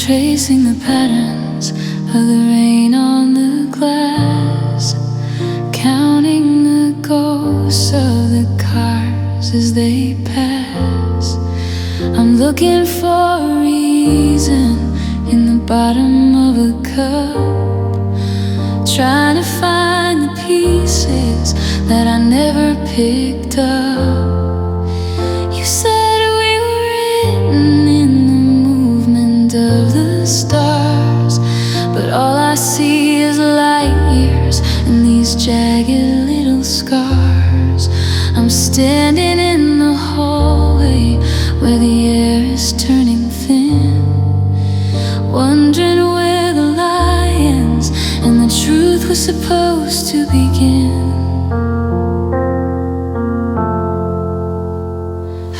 tracing the patterns of the rain on the glass, counting the ghosts of the cars as they pass. I'm looking for a reason in the bottom of a cup, trying to find the pieces that I never picked up. You said we were written in the movement of the stars, but all I see is light years and these jagged little scars. I'm standing in the hallway where the air is turning thin, wondering where the lie ends and the truth was supposed to begin.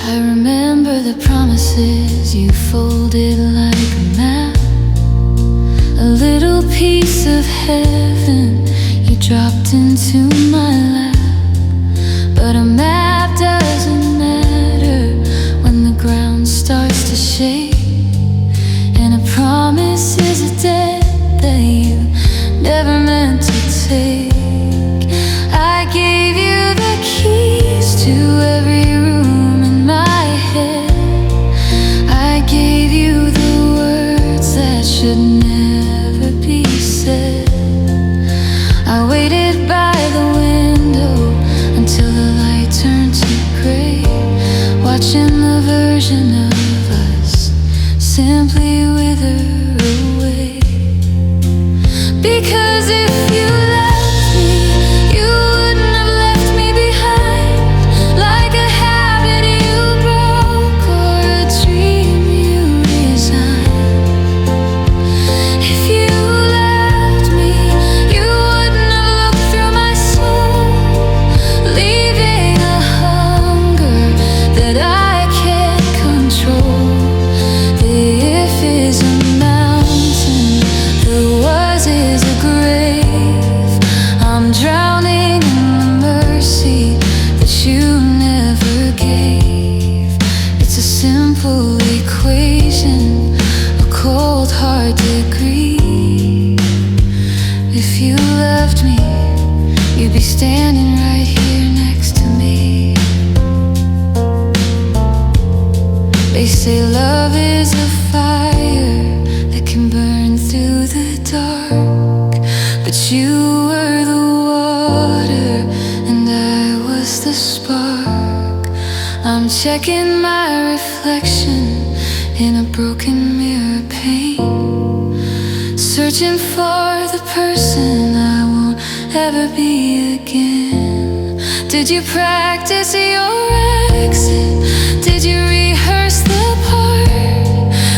I remember the promises you folded like a map, a little piece of heaven you dropped into my lap. But a map doesn't matter when the ground starts to shake, and a promise is a debt that you never meant to take. I gave you the keys to every room in my head. I gave you the words that should never be said. I waited by the window until the light turned to gray, watching the version of us simply wither away. Because if you loved me, you wouldn't have left me behind, like a habit you broke or a dream you resigned. If you loved me, you wouldn't have looked through my soul, leaving a hunger that I can't control. The if is a mountain, the was is a grave. I'm drowning in the mercy that you never gave. It's a simple equation, a cold hard degree. If you loved me, you'd be standing right here next to me. They say love is a fire that can burn through the dark, but you were the water and I was the spark. I'm checking my reflection in a broken mirror pane, searching for the person I won't ever be again. Did you practice your exit? Did you rehearse the part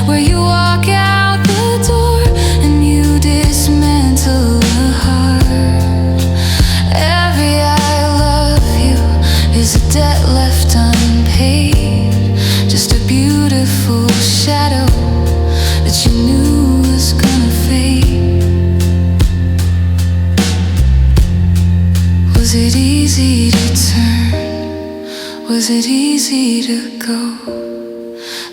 where you walk out the door and you dismantle a heart? Every I love you is a debt left unpaid, just a beautiful shadow that you knew was gonna fade. Was it easy to turn? Was it easy to go?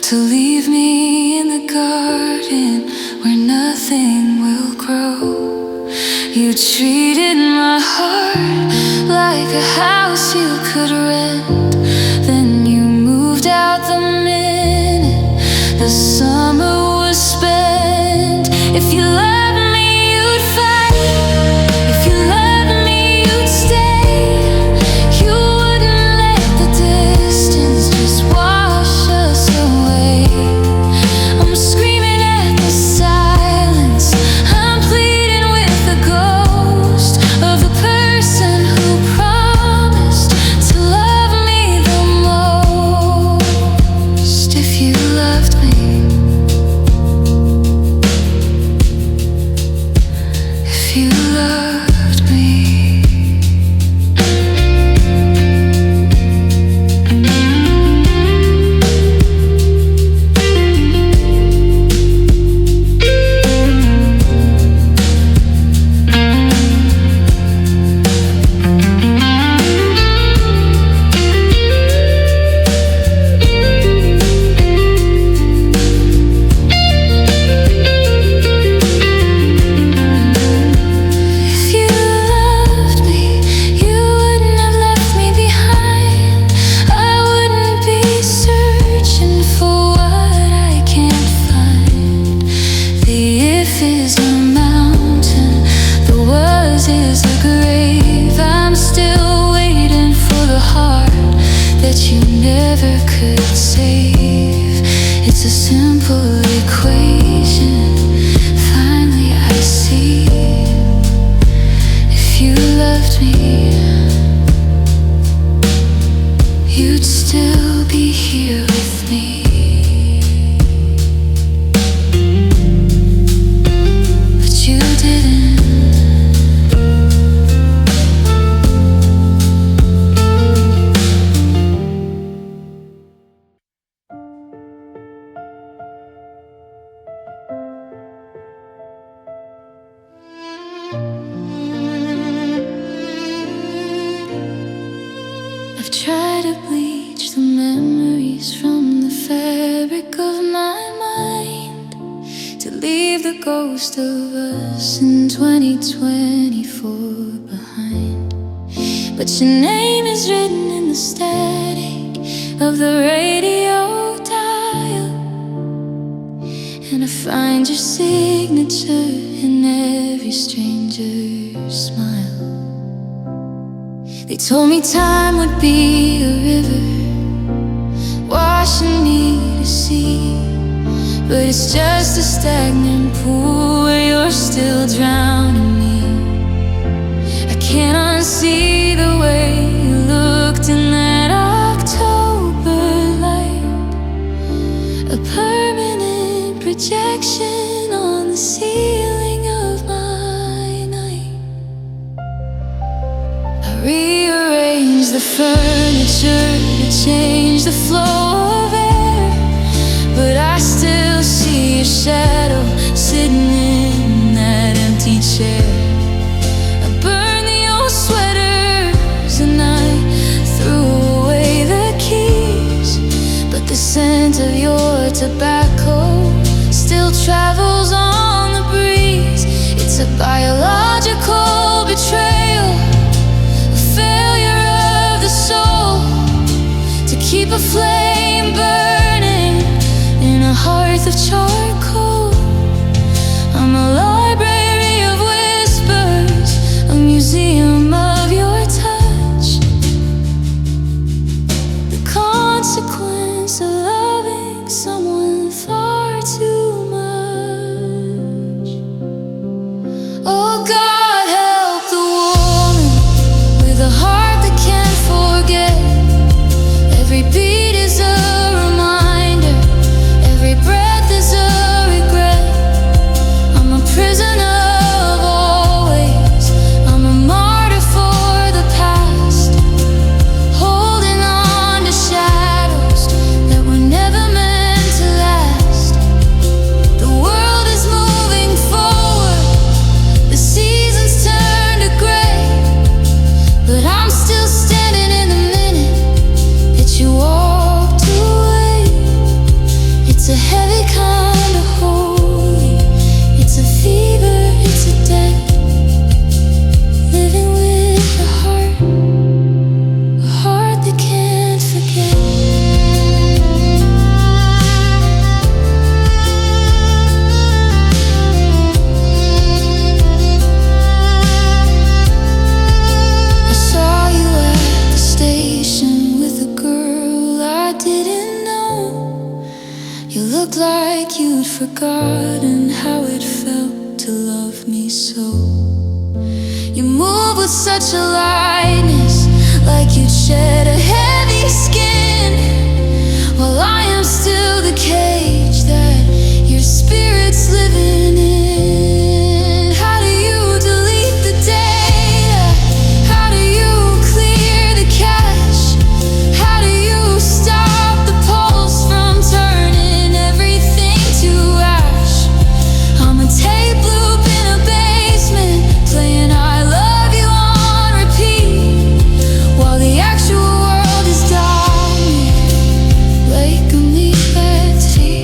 To leave me in the garden where nothing will grow? You treated my heart like a house you could rent, then you moved out the minute the summer was spent. If you loved me, you'd fight. If you loved me, you'd stay. You wouldn't let the distance just wash us away. I'm screaming at the silence, I'm pleading with the ghost of the person who promised to love me the most. If you loved me, if you loved me. memories from the fabric of my mind, to leave the ghost of us in 2024 behind. But your name is written in the static of the radio dial, and I find your signature in every stranger's smile. They told me time would be a river, washing me to sea, but it's just a stagnant pool where you're still drowning me. I can't unsee the way you looked in that October light, a permanent projection on the ceiling of my night. I rearrange the furniture to change the flow of air, but I still see your shadow sitting in that empty chair. I burned the old sweaters and I threw away the keys, but the scent of your tobacco still travels on the breeze. It's a biological betrayal, a failure of the soul, to keep a flame burning in a hearth of charcoal. I'm a library of whispers, a museum of your touch, the consequence of loving someone far too much. Oh God, help the woman with a heart that can't forget. Every beat is a reminder, every breath is a regret. I'm a prisoner of always, I'm a martyr for the past, holding on to shadows that were never meant to last. The world is moving forward, the seasons turn to gray, but I'm still standing in the minute that you walked away. It's a heavy kind of holy, it's a fever, it's a debt, living with a heart that can't forget. I saw you at the station with a girl I didn't know. You looked like you'd forgotten how it felt to love me so. You move with such a lightness, like you'd shed a heavy skin, while I am still the cage that your spirit's living in. How do you delete the data? How do you clear the cache? How do you stop the pulse from turning everything to ash? I'm a tape loop in a basement, playing I love you on repeat, while the actual world is dying like a leaf at sea.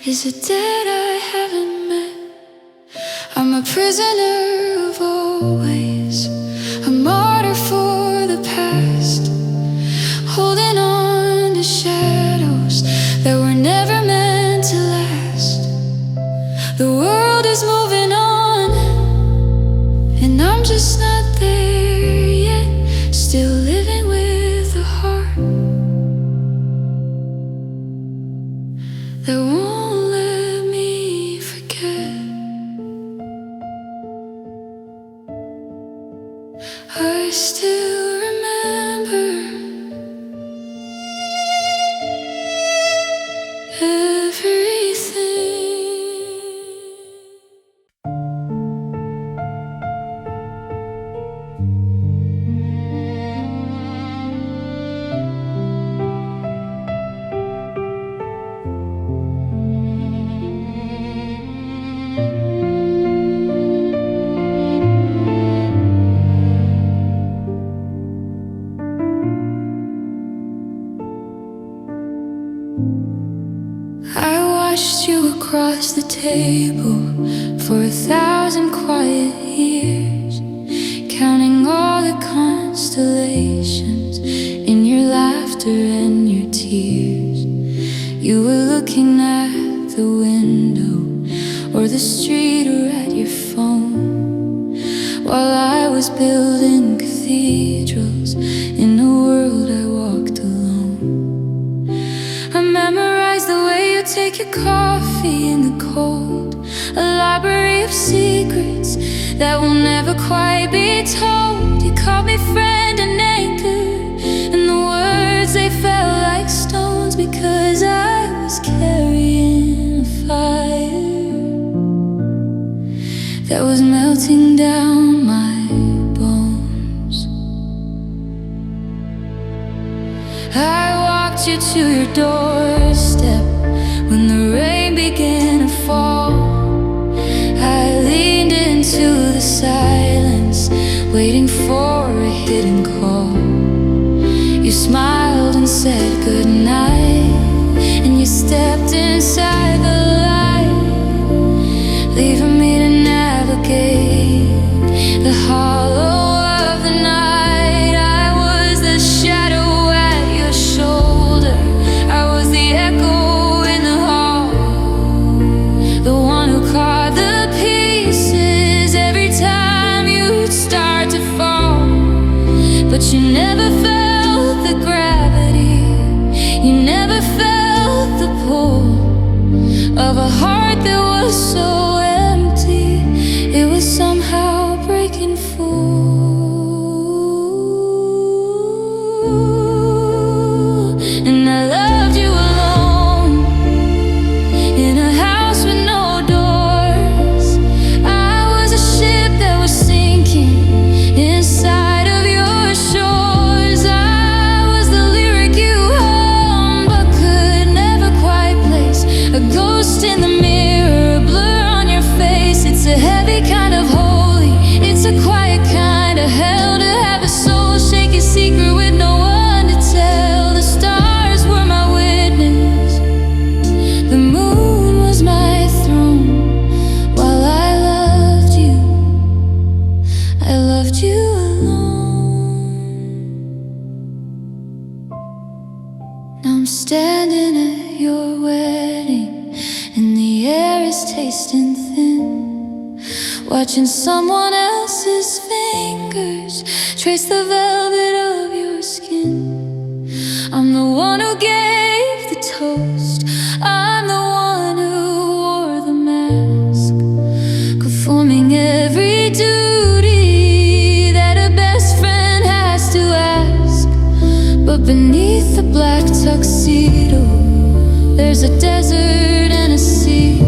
is a debt I haven't met. I'm a prisoner of always, a martyr for the past, holding on to shadows that were never meant to last. The world is moving on, and I'm just not there yet, still living with a heart that won't let me forget. I still remember everything. I watched you across the table for 1,000 quiet years, counting all the constellations in your laughter and your tears. You were looking at the window or the street or at your phone, while I was building cathedrals in a world I walked alone. I memorized the way you take your coffee in the cold, a library of secrets that will never quite be told. You called me friend and anchor, and the words they fell like stones, because I was carrying a fire that was melting down my bones. I walked you to your doorstep when the rain began to fall. I leaned into the silence, waiting for a hidden call. You smiled and said goodnight, and you stepped inside the light, leaving me to navigate the hollow of the night. I was the shadow at your shoulder, I was the echo in the hall, the one who caught the pieces every time you'd start to fall. But you never felt the gravity, you never felt the pull of a heart that was so empty, it was somehow breaking full. And I loved you alone in a house with no doors. I was a ship that was sinking inside of your shores. I was the lyric you hummed but could never quite place, a ghost in the mirror, a blur on your face. It's a heavy kind of holy, it's a quiet kind of hell to have a soul shake a secret with no one to tell. The stars were my witness, the moon was my throne. While I loved you alone. Now I'm standing at your wedding, and the air is tasting thin, watching someone else's fingers trace the velvet of your skin. I'm the one who gave the toast, I'm the one who wore the mask, performing every duty that a best friend has to ask. But beneath the black tuxedo, there's a desert and a sea,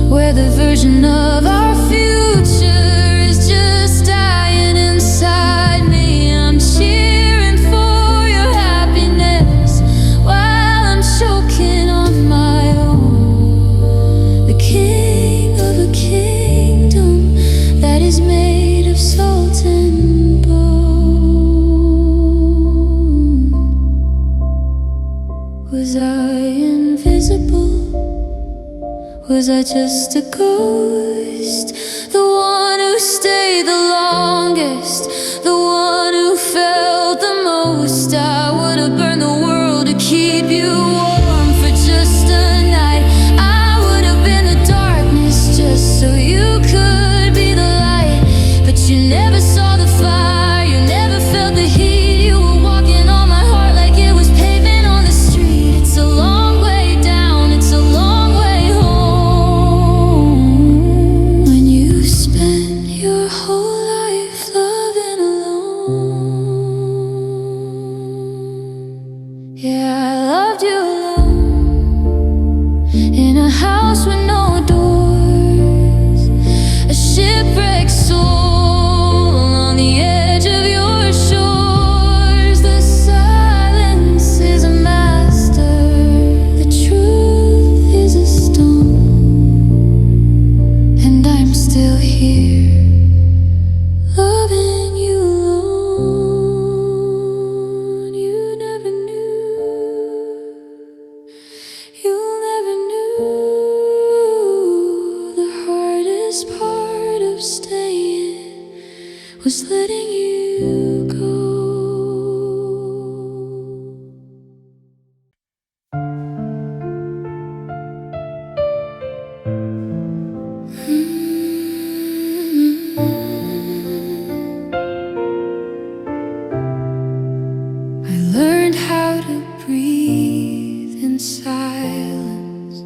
where the version of our future is just dying inside me. I'm cheering for your happiness while I'm choking on my own. The king of a kingdom that is made of salt and bone. Was I invisible? Was I just a ghost? The one who stayed the longest, the one who felt the most. I would have burned the world to keep you warm for just a night. I would have been the darkness just so you could be the light. But you never saw the fire, you never felt the heat. You were walking on my heart like it was pavement on the street. It's a long way down, it's a long way home. When you spend your whole life loving alone. Yeah, I loved you alone, in a house with no doors, a shipwrecked soul on the edge of your shores. The silence is a master, the truth is a stone, and I'm still here, loving you alone. You never knew the hardest part of staying was letting you go. I learned how to breathe in silence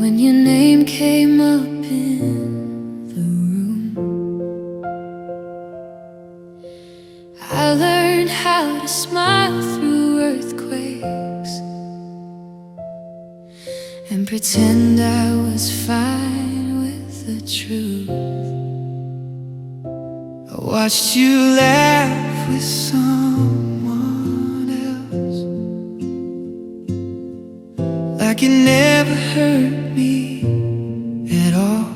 when your name came up in the room. I learned how to smile through earthquakes and pretend I was fine with the truth. I watched you laugh with someone else, like it never hurt me at all.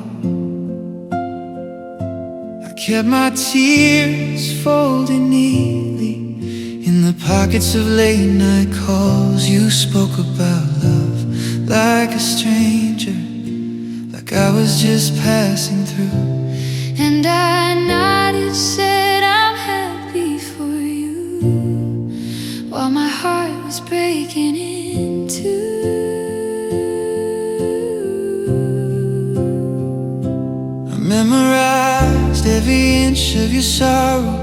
I kept my tears folded neatly in the pockets of late night calls. You spoke about love like a stranger, like I was just passing through. And I nodded, said I'm happy for you, while my heart was breaking in two. I memorized every inch of your sorrow,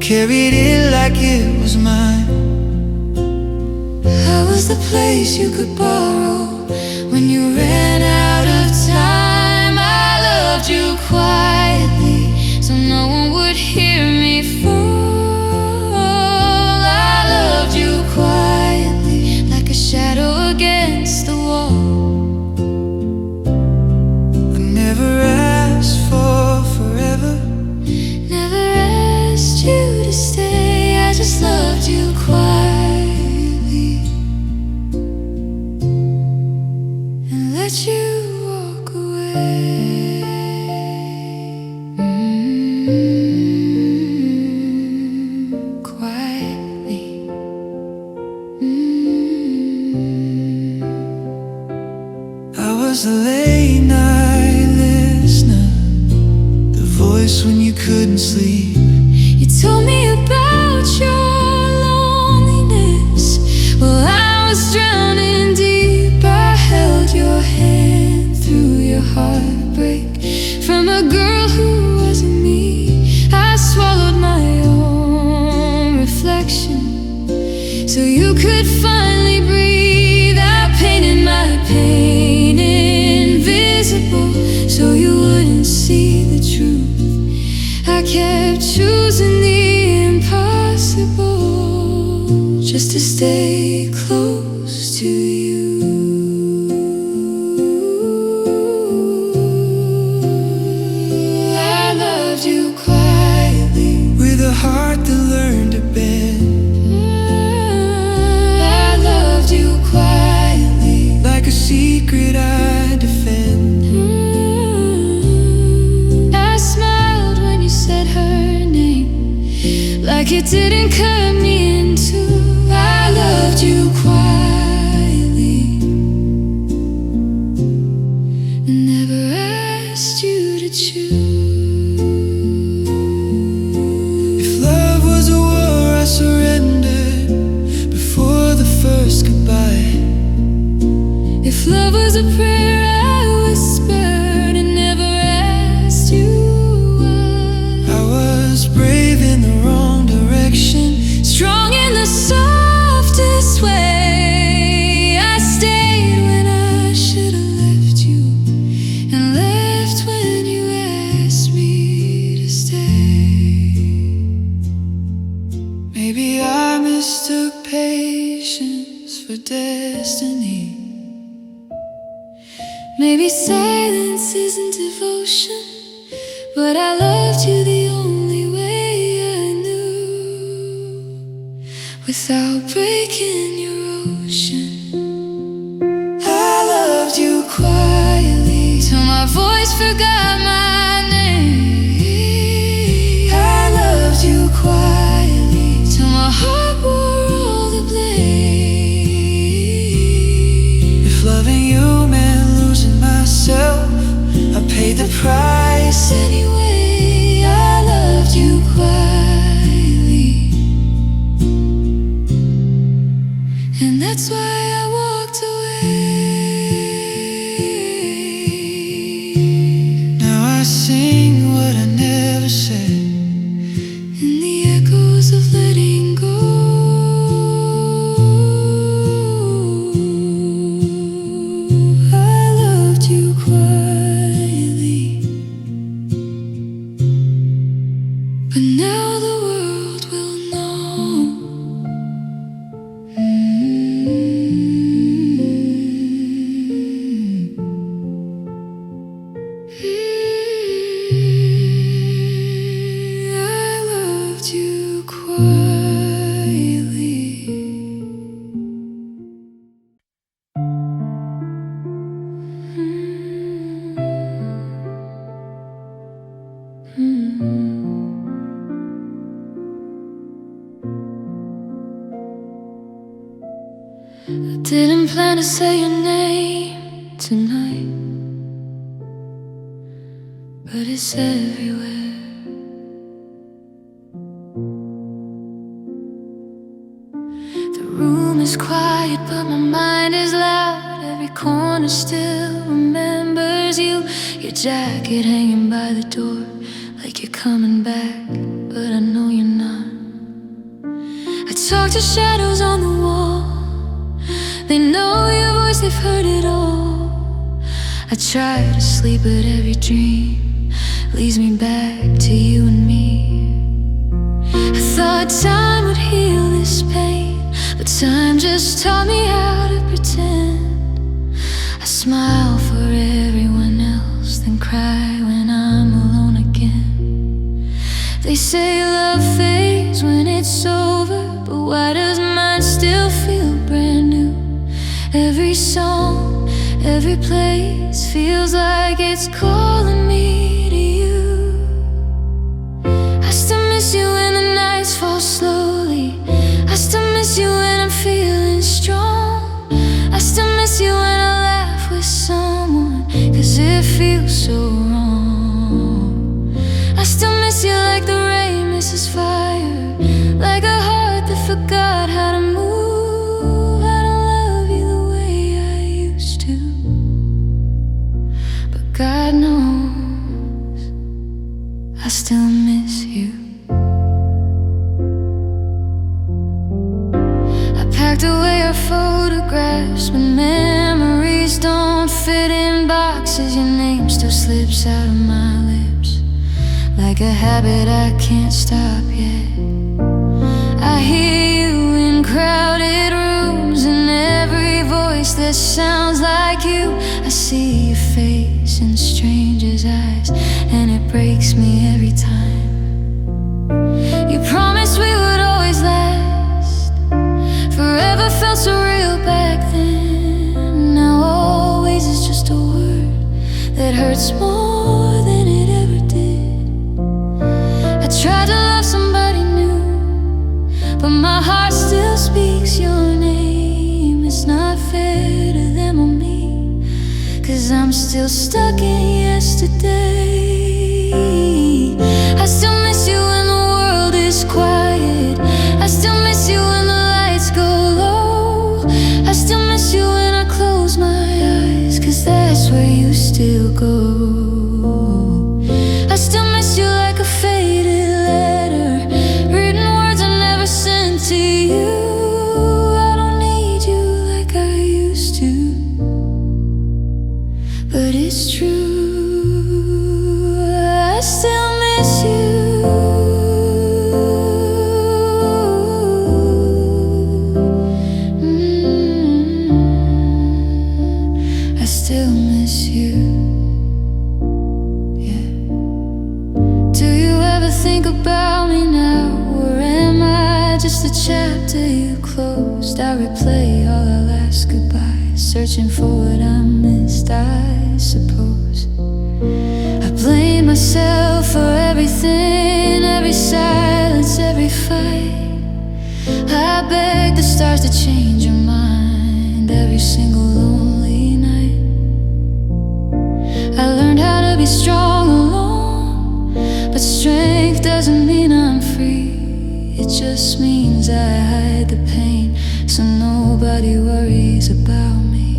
carried it like it was mine. I was the place you could borrow when you ran out of time. I loved you quietly, so no one would hear me fall. I loved you quietly, like a shadow against the wall. I never asked for forever, Never asked you to stay, I just loved you quietly and let you walk away. Quietly. I was a late night listener, the voice when you couldn't sleep. You told me about your loneliness while I was drowning deep. I held your hand through your heartbreak from a girl who wasn't me. I swallowed my own reflection so you could finally breathe. I painted my pain invisible so you wouldn't see the truth. I kept choosing the impossible just to stay close to you. I loved you quietly, With a heart that learned to bend, I loved you quietly, like a secret I defend. I smiled when you said her name, like it didn't cut me in two. I loved you quietly Maybe silence isn't devotion, but I loved you the only way I knew, without breaking your ocean. I loved you quietly till my voice forgot my name. I loved you quietly till my heart wore all the blame. If loving you meant losing myself, I paid the price anyway. I loved you quietly, and that's why I walked away. Now I sing what I never said, in the echoes of letting go. I loved you quietly, but now the world will know. I loved you quietly. I didn't plan to say your name tonight, but it's everywhere. The room is quiet, but my mind is loud. Every corner still remembers you. Your jacket hanging by the door, like you're coming back, but I know you're not. I talk to shadows on the wall. They know your voice, they've heard it all. I try to sleep, but every dream leads me back to you and me. I thought time would heal this pain, but time just taught me how to pretend. I smile for everyone else, then cry when I'm alone again. They say love fades when it's over, but why does mine still feel brand new? Every song, every place feels like it's calling me to you. I still miss you when the nights fall slowly. I still miss you when I'm feeling strong. I still miss you when I laugh with someone, 'cause it feels so wrong. I still miss you like the rain misses fire, like a heart that forgot how to move. God knows I still miss you. I packed away our photographs, but memories don't fit in boxes. Your name still slips out of my lips, like a habit I can't stop yet. I hear you in crowded rooms, and every voice that sounds like you. I see your face in strangers' eyes, and it breaks me every time. You promised we would always last, forever felt so real back then. Now always is just a word that hurts more than it ever did. I tried to love somebody new, but my heart still speaks your name. It's not fair to them or me, 'cause I'm still stuck in yesterday. I still miss you when the world is quiet. I still miss you when the lights go low. I still miss you when I close my eyes, 'cause that's where you still go. I still miss you like a faded letter, written words I never sent to you. I don't need you like I used to, but it's true. I still miss you. I still miss you. think about me now? Or am I just a chapter you closed? I replay all our last goodbyes, searching for what I missed, I suppose. I blame myself for everything, every silence, every fight. I beg the stars to change your mind every single lonely night. I learned how to be strong alone, but strength doesn't mean I'm free. It just means I hide the pain so nobody worries about me.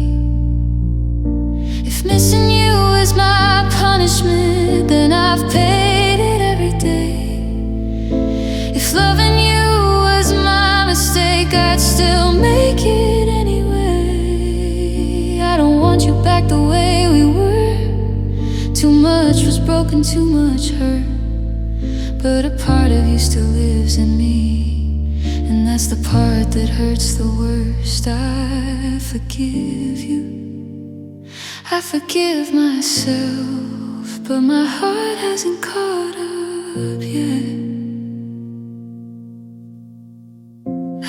If missing you is my punishment, then I've paid it every day. If loving you was my mistake, I'd still make it anyway. I don't want you back the way we were. Too much was broken, too much hurt, but a part of you still lives in me, and that's the part that hurts the worst. I forgive you, I forgive myself, but my heart hasn't caught up yet.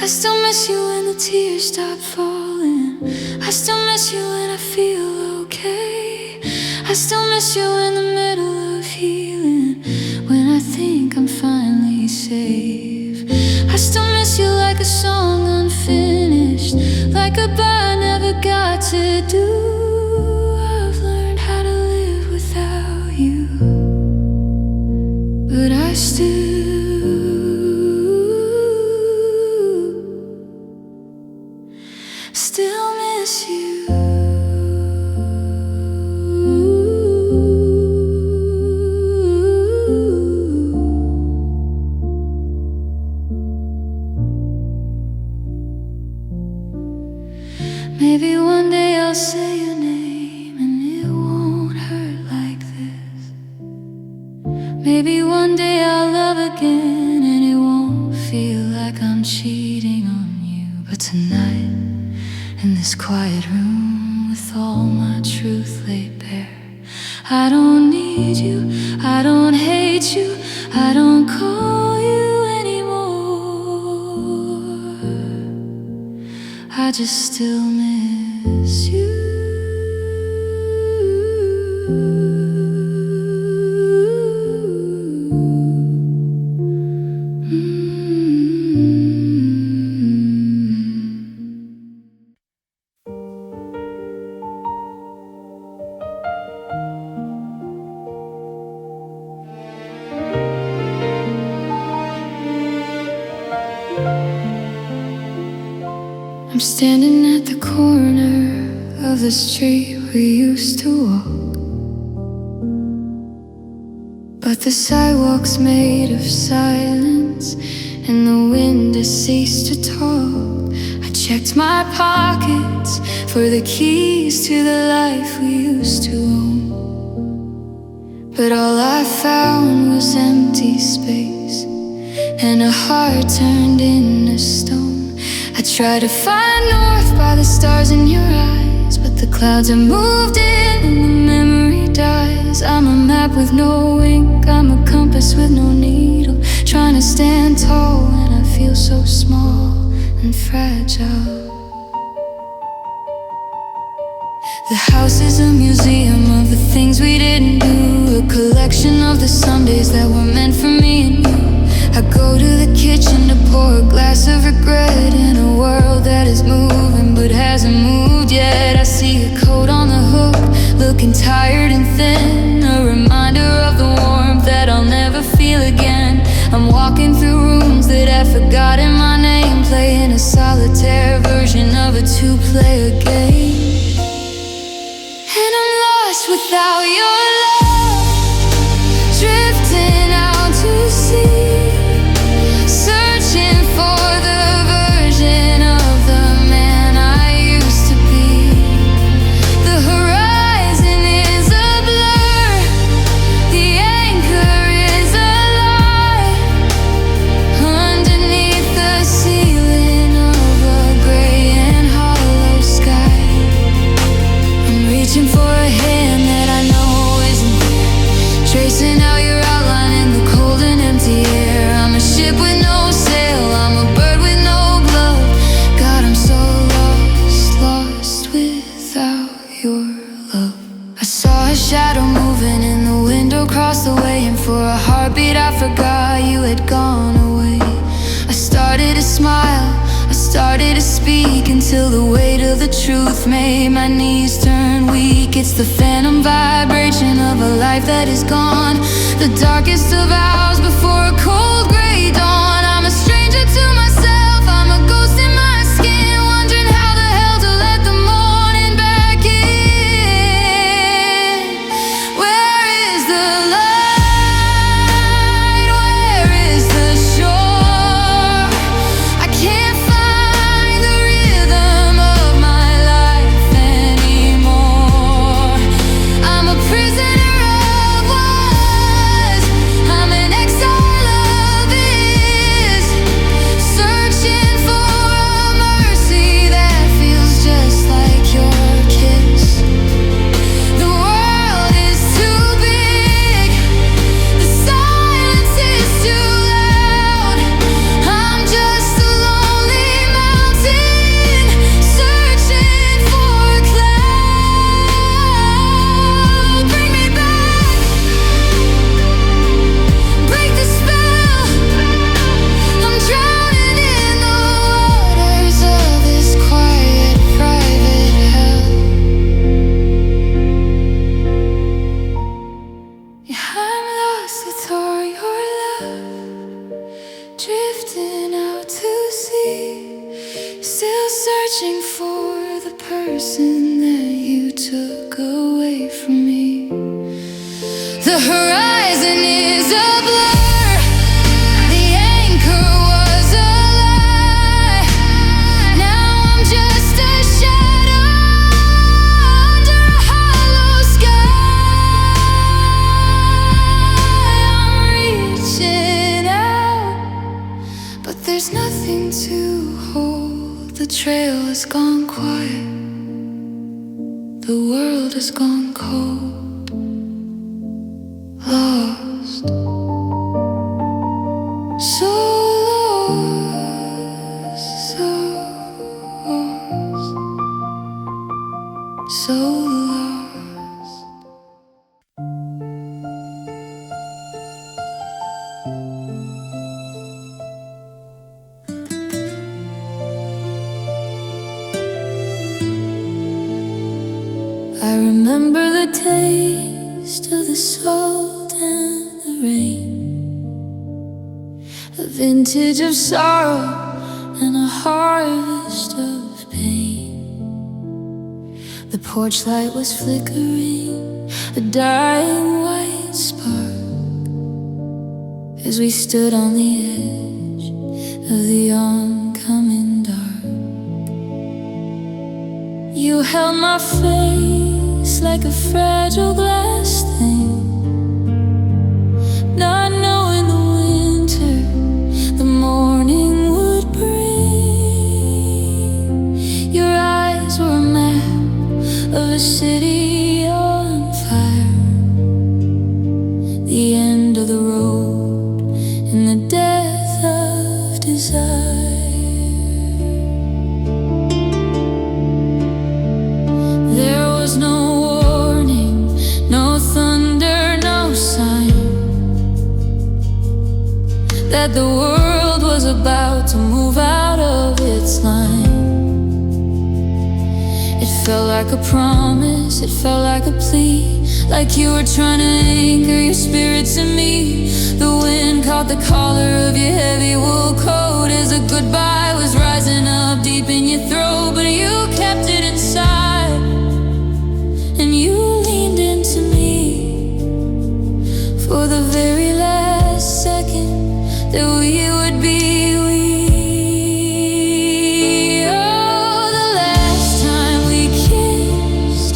I still miss you when the tears stop falling. I still miss you when I feel okay. I still miss you in the middle of healing, when I think I'm finally safe. I still miss you like a song unfinished, like a goodbye I never got to do. I've learned how to live without you, but I still miss you. Maybe one day I'll say your name and it won't hurt like this. Maybe one day I'll love again and it won't feel like I'm cheating on you. But tonight, in this quiet room with all my truth laid bare, I don't need you, I don't hate you, I don't call you anymore. I just still miss you. I'm standing at the corner of the street we used to walk, but the sidewalk's made of silence and the wind has ceased to talk. I checked my pockets for the keys to the life we used to own, but all I found was empty space and a heart turned into stone. I try to find north by the stars in your eyes, but the clouds are moved in and the memory dies. I'm a map with no ink, I'm a compass with no needle, trying to stand tall when I feel so small and fragile. The house is a museum of the things we didn't do, a collection of the Sundays that were meant for me and you. I go to the kitchen to pour a glass of regret in a world that is moving but hasn't moved yet. I see a coat on the hook, looking tired and thin, a reminder of the warmth that I'll never feel again. I'm walking through rooms that have forgotten my name, playing a solitaire version of a two-player game, and I'm lost without your love, drifting out to sea, searching for the version of the man I used to be. The horizon is a blur, the anchor is a lie, underneath the ceiling of a gray and hollow sky. I'm reaching for a hand that I know till the weight of the truth made my knees turn weak. It's the phantom vibration of a life that is gone, the darkest of hours before a cold gray dawn. I'm a stranger to myself, I'm a ghost in my skin, wondering how the hell to let the morning back in. Where is the light? Where is the shore? I can't find the rhythm of my life anymore. I'm a prisoner of was, I'm an exile of is, searching for a mercy that feels just like your kiss. The world is too big, the silence is too loud. I'm just a lonely mountain, searching for a cloud. Bring me back, break the spell. I'm drowning in the waters of this quiet, private hell. Yeah, I'm lost without your love, drifting out to sea, still searching for the person that you took away from me. The horizon is a blur, the anchor was a lie. Now I'm just a shadow under a hollow sky. I'm reaching out, but there's nothing to hold. The trail has gone quiet, the world has gone cold, lost, so lost, so lost, so lost. I remember the taste of the salt and the rain, a vintage of sorrow and a harvest of pain. The porch light was flickering, a dying white spark, as we stood on the edge of the oncoming dark. You held my face like a fragile glass thing, not knowing the winter the morning would bring. Your eyes were a map of a city on fire, the end of the road and the death of desire. There was no warning, no thunder, no sign that the world was about to move out of its line. It felt like a promise, it felt like a plea, like you were trying to anchor your spirits in me. The wind caught the collar of your heavy wool coat as a goodbye was rising up deep in your throat, but you kept it inside and you leaned into me for the very last second that we would be we. Oh, the last time we kissed,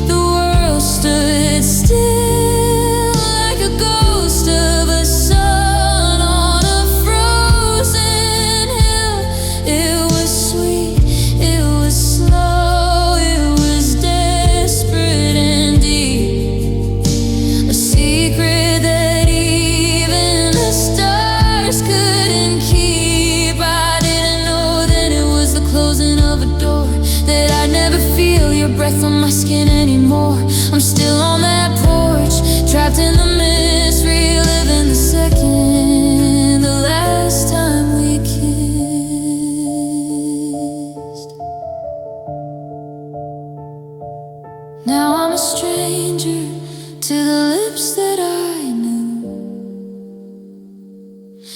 the world stood still like a ghost of a sun on a frozen hill. It was sweet, it was slow, it was desperate and deep, a secret that even the stars couldn't keep. I didn't know that it was the closing of a door, that I'd never feel your breath on my skin anymore. I'm still on that porch, trapped in the mist, reliving the second, the last time we kissed.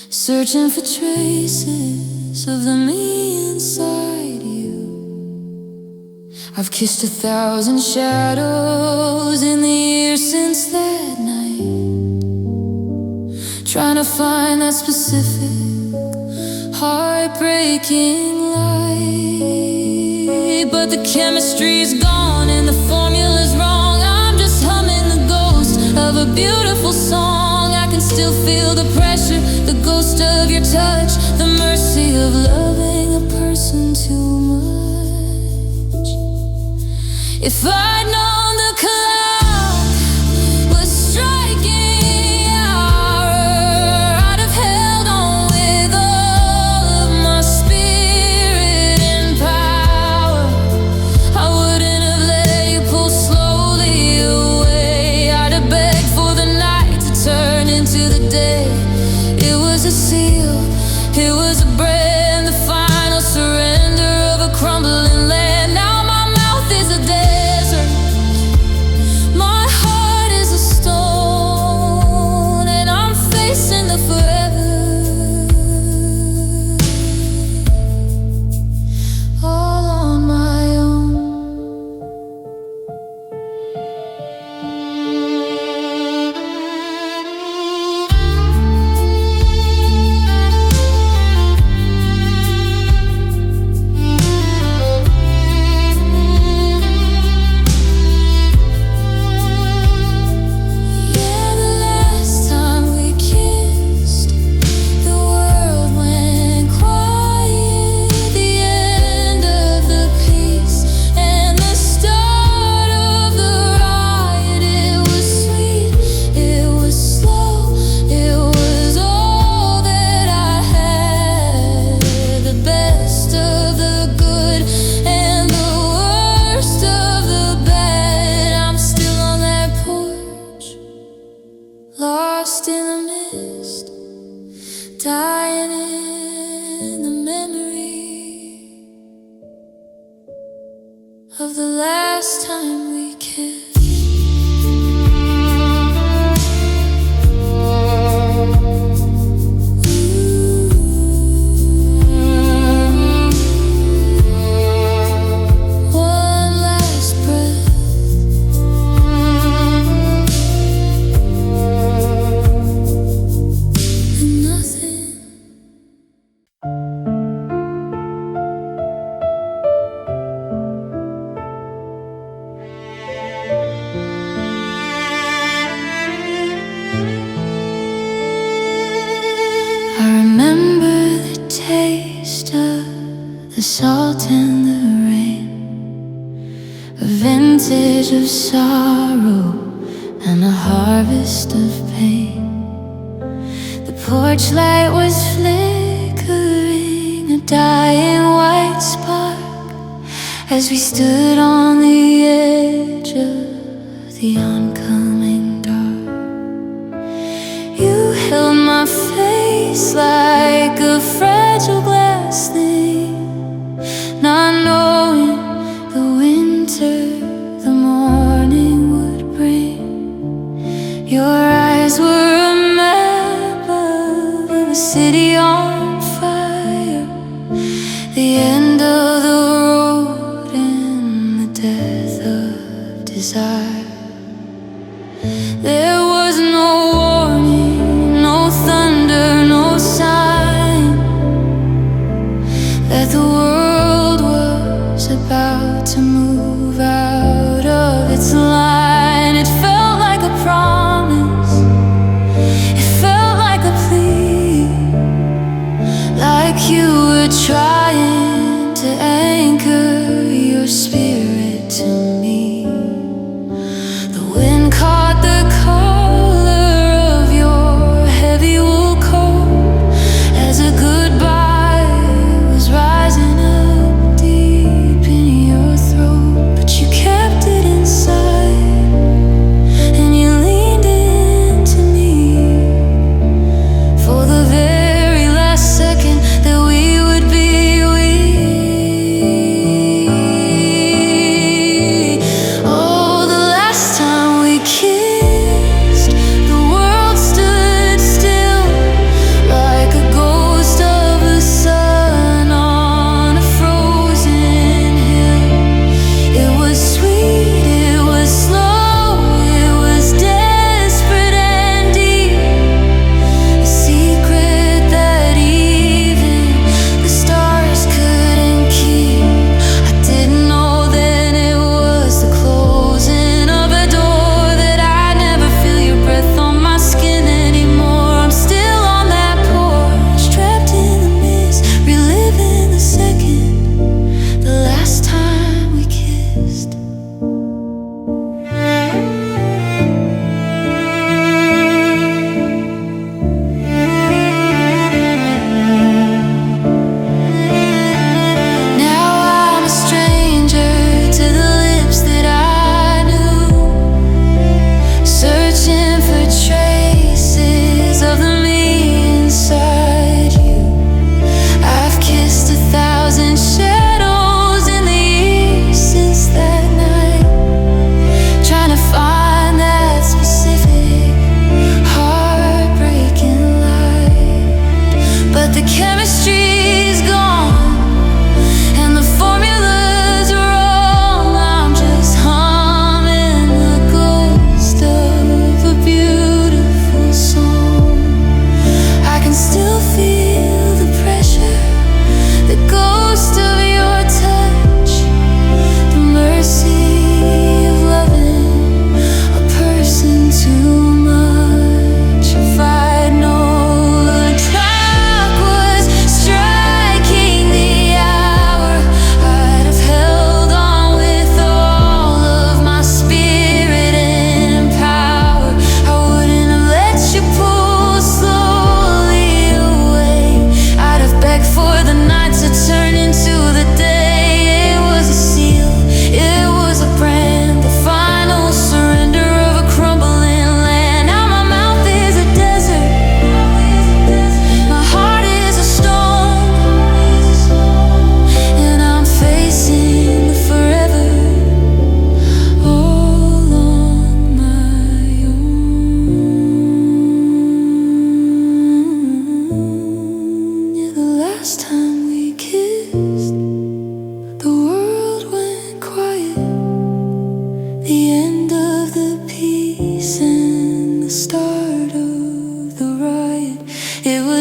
searching for traces of the me inside you. I've kissed 1,000 shadows in the years since that night, trying to find that specific heartbreaking light. But the chemistry's gone and the formula's wrong. I'm just humming the ghost of a beautiful song. I can still feel the pressure, the ghost of your touch, the mercy of loving a person too much. If I'd known the clock was striking hour, I'd have held on with all of my spirit and power. I wouldn't have let you pull slowly away. I'd have begged for the night to turn into the day. It was a seal, it was a brand, the final surrender of a crumbling land. Now my mouth is a desert, my heart is a stone, and I'm facing the forever, all on my own. Yeah, the last time we kissed, the world went quiet. The end of the piece and the start of the ride. It was sweet, it was slow, it was all that I had. The best of the good and the worst of the bad. I'm still on that porch, lost in the mist, dying in the memory of the last time we kissed. One last breath, and nothing. I remember the taste of the salt and the rain, a vintage of sorrow and a harvest of pain. The porch light was flickering, a dying white spark, as we stood on the edge of the oncoming dark. You held my face like a fragile glass thing, not knowing the winter the morning would bring. Your eyes were a map of a city on fire, the end of the road and the death of desire. There was no warning, no thunder, no sign that the world was about to move out of its line. It felt like a promise, it felt like a plea, like you were trying to anchor your spirit to me.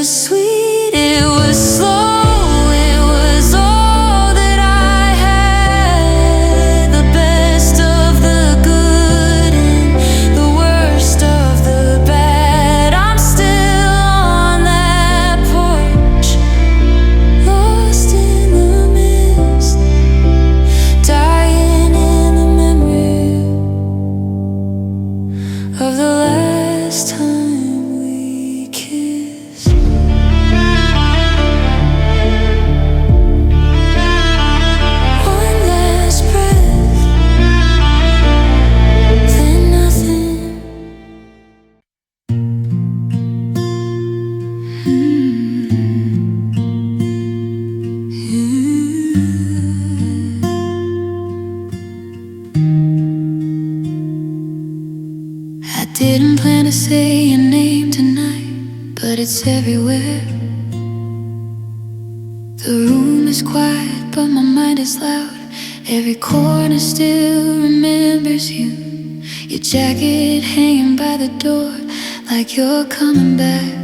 was sweet, it was slow, it was all that I had. The best of the good and the worst of the bad. I'm still on that porch, lost in the mist, dying in the memory of the last time we kissed. One last breath, then nothing. I didn't plan to say your name tonight, but it's everywhere. The room is quiet, but my mind is loud. Every corner still remembers you. Your jacket hanging by the door, like you're coming back,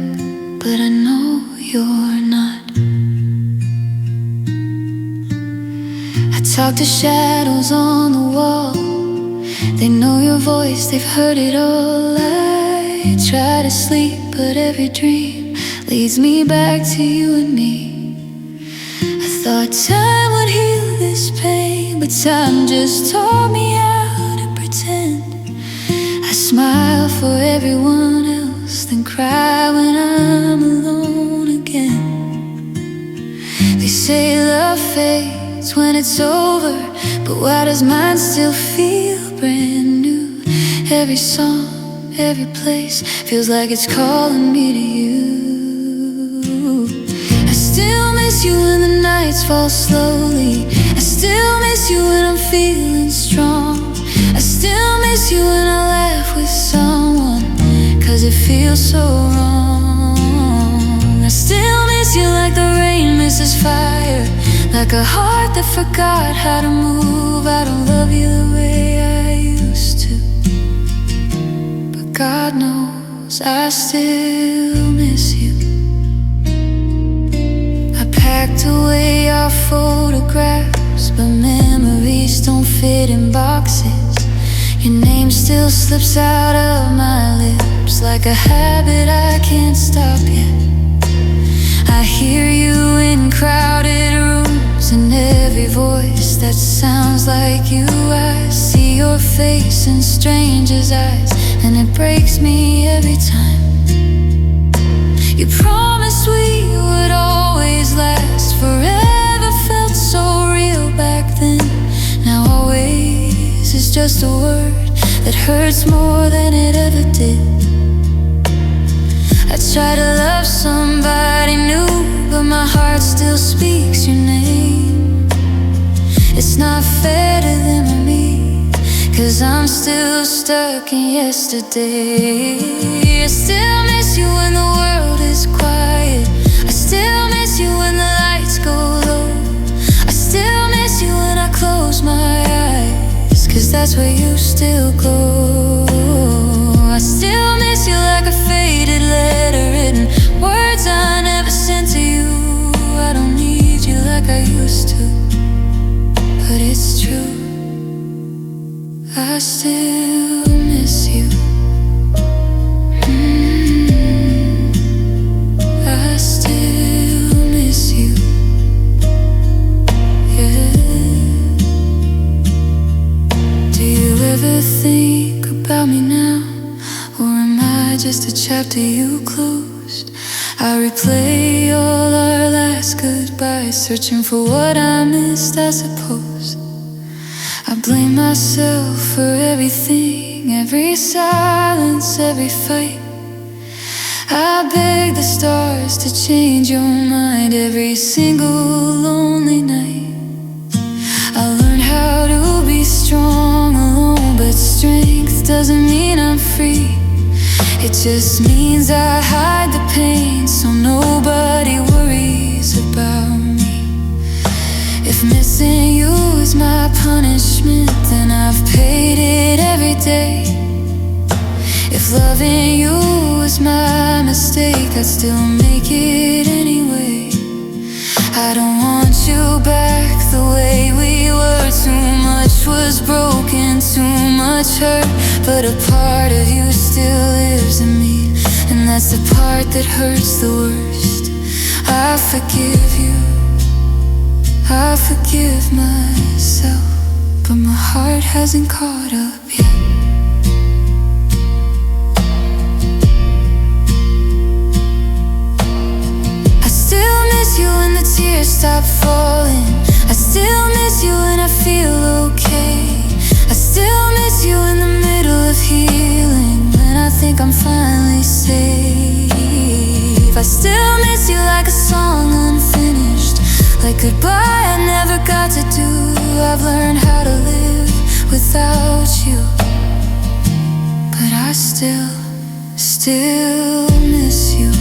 but I know you're not. I talk to shadows on the wall. They know your voice, they've heard it all. I try to sleep, but every dream leads me back to you and me. I thought time would heal this pain, but time just taught me how to pretend. I smile for everyone else, then cry when I'm alone again. They say love fades when it's over, but why does mine still feel brand new? Every song, every place feels like it's calling me to you. I still miss you when the nights fall slowly. I still miss you when I'm feeling strong. I still miss you when I laugh with someone, 'cause it feels so wrong. I still miss you like the rain misses fire, like a heart that forgot how to move. I don't love you the way I used to, but God knows I still miss you. I packed away our photographs, but memories don't fit in boxes. Your name still slips out of my lips like a habit I can't stop yet. I hear you in crowded rooms, and every voice that sounds like you. I see your face in strangers' eyes, and it breaks me every time. You promised we would always last, forever felt so real back then. Now always is just a word that hurts more than it ever did. I try to love somebody new, but my heart still speaks your name. It's not fair to them or me, 'cause I'm still stuck in yesterday. I still miss you when the world is quiet. I still miss you when the lights go low. I still miss you when I close my eyes, 'cause that's where you still go. I still miss you like a faded letter written, words I never sent to you. I don't need you like I used to, but it's true. I still miss you. I still miss you. Yeah. Do you ever think about me now, or am I just a chapter you closed? I replay all our last goodbyes, searching for what I missed, I suppose. I blame myself for everything, every silence, every fight. I beg the stars to change your mind every single lonely night. I learned how to be strong alone, but strength doesn't mean I'm free. It just means I hide the pain so nobody worries about me. If missing you is my punishment, then I've paid it every day. If loving you was my mistake, I'd still make it anyway. I don't want you back the way we were. Too much was broken, too much hurt, but a part of you still lives in me, and that's the part that hurts the worst. I forgive you, I forgive myself, but my heart hasn't caught up yet. I still miss you when the tears stop falling. I still miss you when I feel okay. I still miss you in the middle of healing, when I think I'm finally safe. I still miss you like a song unfinished, like goodbye I never got to do. I've learned how to live without you, but I still miss you.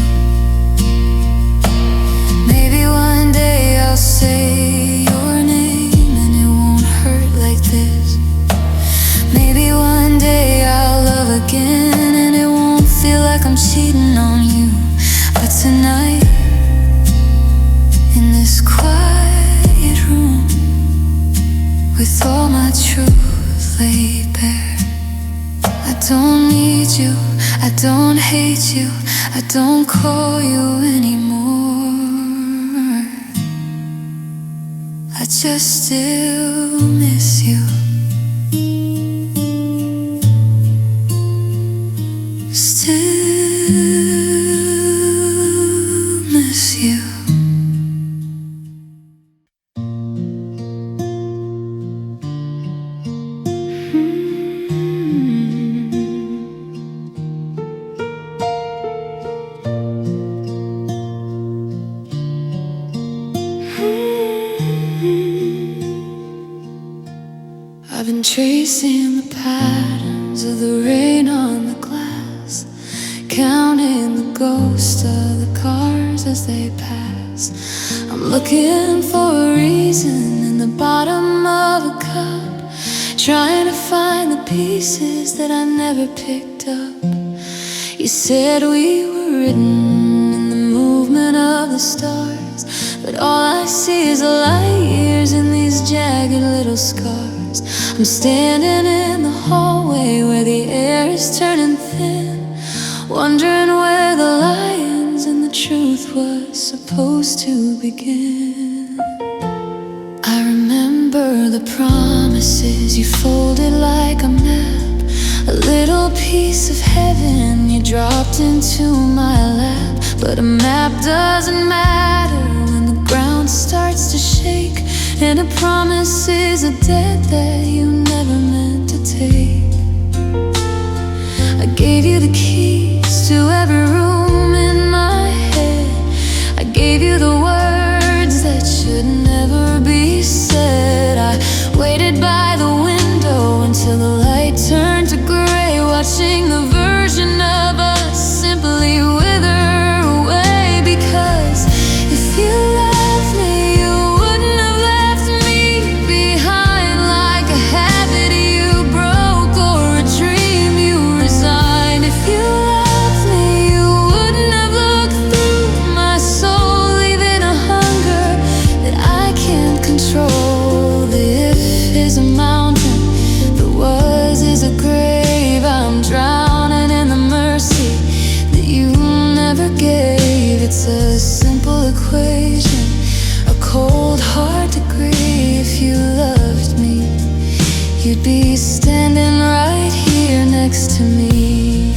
Maybe one day I'll say your name and it won't hurt like this. Maybe one day I'll love again and it won't feel like I'm cheating on you. But tonight, in this quiet room, with all my truth laid bare, I don't need you, I don't hate you, I don't call you anymore. I just still miss you. Still miss you. I've been tracing the patterns of the rain on the glass, counting the ghosts of the cars as they pass. I'm looking for a reason in the bottom of a cup, trying to find the pieces that I never picked up. You said we were written in the movement of the stars, but all I see is light years in these jagged little scars. I'm standing in the hallway where the air is turning thin, wondering where the lions and the truth was supposed to begin. I remember the promises you folded like a map, a little piece of heaven you dropped into my lap. But a map doesn't matter when the ground starts to shake, and a promise is a debt that you never meant to take. I gave you the keys to every room in my head. I gave you the words that should never be said. I waited by the window until the light turned to gray, watching the version of us simply wither away. Because if you loved me, you wouldn't have left me behind like a habit you broke or a dream you resigned. If you loved me, you wouldn't have looked through my soul, leaving a hunger that I can't control. The if is a mountain, the was is a grave. I'm drowning in the mercy that you never gave. It's a simple equation, a cold heart degree. If you loved me, you'd be standing right here next to me.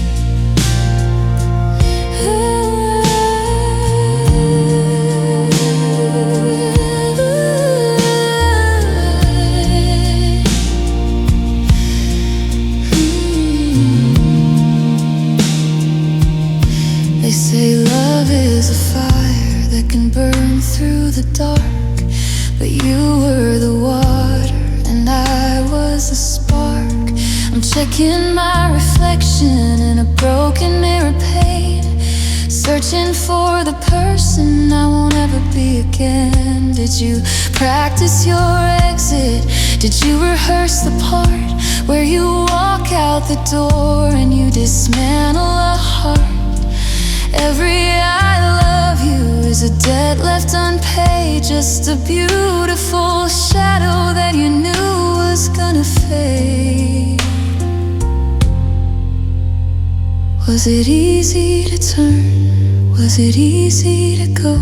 They say love is a fire that can burn through the dark, but you were the water and I was the spark. I'm checking my reflection in a broken mirror pane, searching for the person I won't ever be again. Did you practice your exit? Did you rehearse the part where you walk out the door and you dismantle a heart Every I love you is a debt left unpaid, just a beautiful shadow that you knew was gonna fade. Was it easy to turn? Was it easy to go?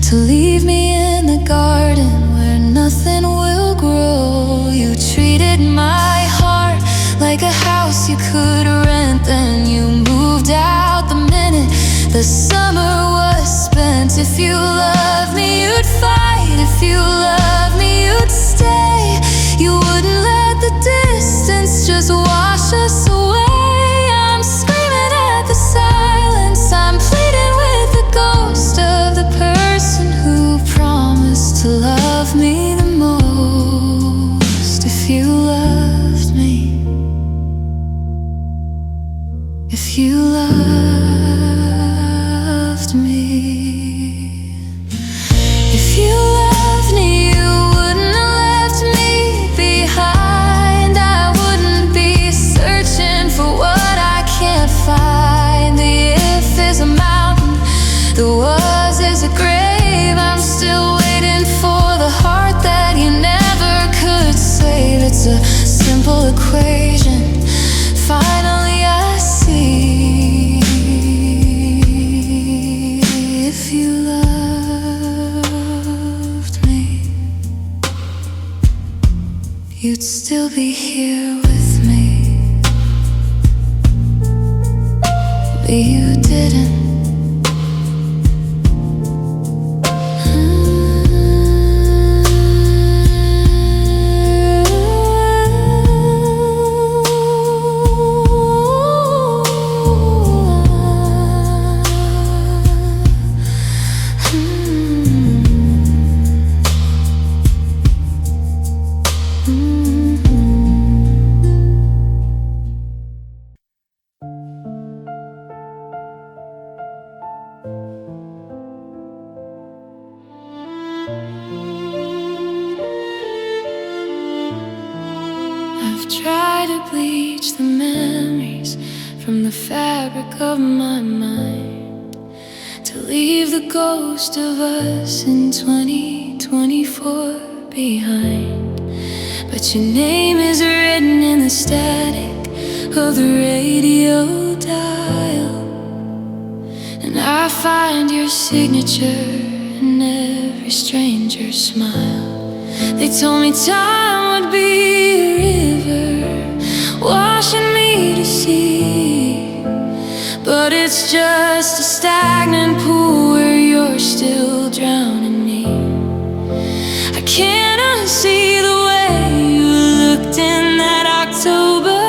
To leave me in the garden where nothing will grow? You treated my heart like a house you could rent, then you moved out the minute the summer was spent. If you loved me, you'd fight. If you loved me, you'd stay. You wouldn't let the distance just wash us away. I'm screaming at the silence, I'm pleading with the ghost of the person who promised to love me the most. If you loved me, if you loved me, if you loved me, you wouldn't have left me behind. I wouldn't be searching for what I can't find. The if is a mountain, the was is a grave. I'm still waiting for the heart that you never could save. It's a simple equation, finally I see. If you loved me, you'd still be here with me. But you didn't. I've tried to bleach the memories from the fabric of my mind, to leave the ghost of us in 2024 behind. But your name is written in the static of the radio dial, and I find your signature in every stranger's smile. They told me time would be a river washing me to sea, but it's just a stagnant pool where you're still drowning me. I can't unsee the way you looked in that October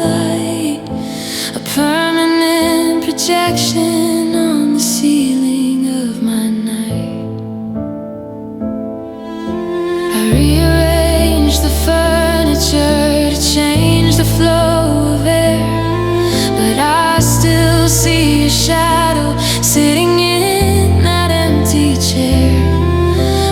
light, a permanent projection on the ceiling of my night. I rearranged the furniture to change the flow of air, but I still see your shadow sitting in that empty chair.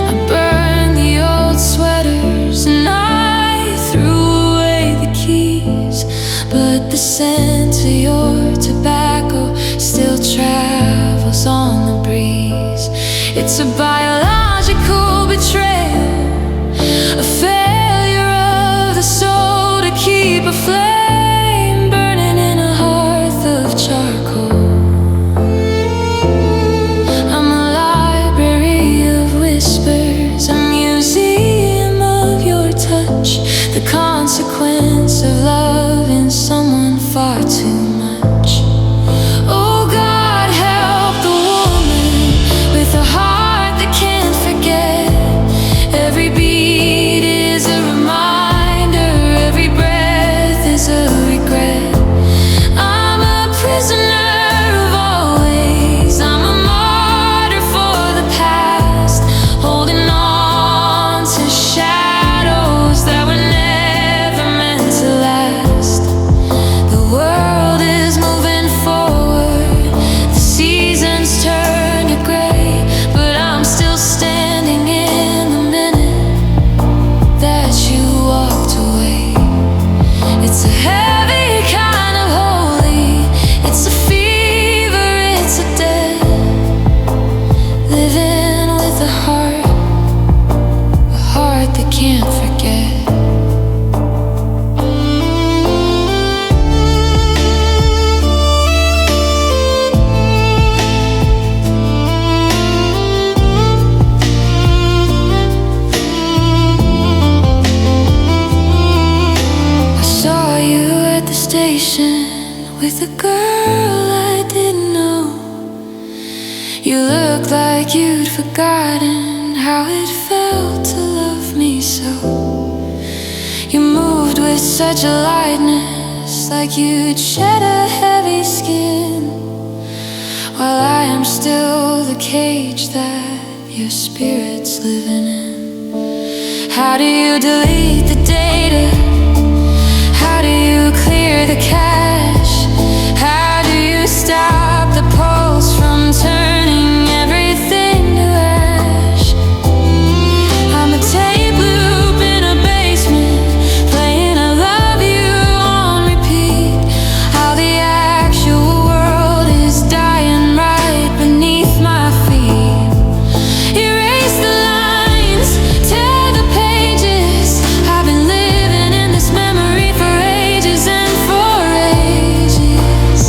I burned the old sweaters and I threw away the keys, but the scent of your tobacco still travels on the breeze. It's a biological betrayal, a failure of the soul to keep a flame burning in a hearth of charcoal. I'm a library of whispers, a museum of your touch, the consequence of loving someone far too much. Oh God, help the woman with a heart that can't forget. looked like you'd forgotten how it felt to love me so. You moved with such a lightness, like you'd shed a heavy skin, while I am still the cage that your spirit's living in. How do you delete the data? How do you clear the cache? How do you stop the pulse from turning everything to ash? I'm a tape loop in a basement, playing I love you on repeat. How the actual world is dying right beneath my feet. Erase the lines, tear the pages. I've been living in this memory for ages and for ages.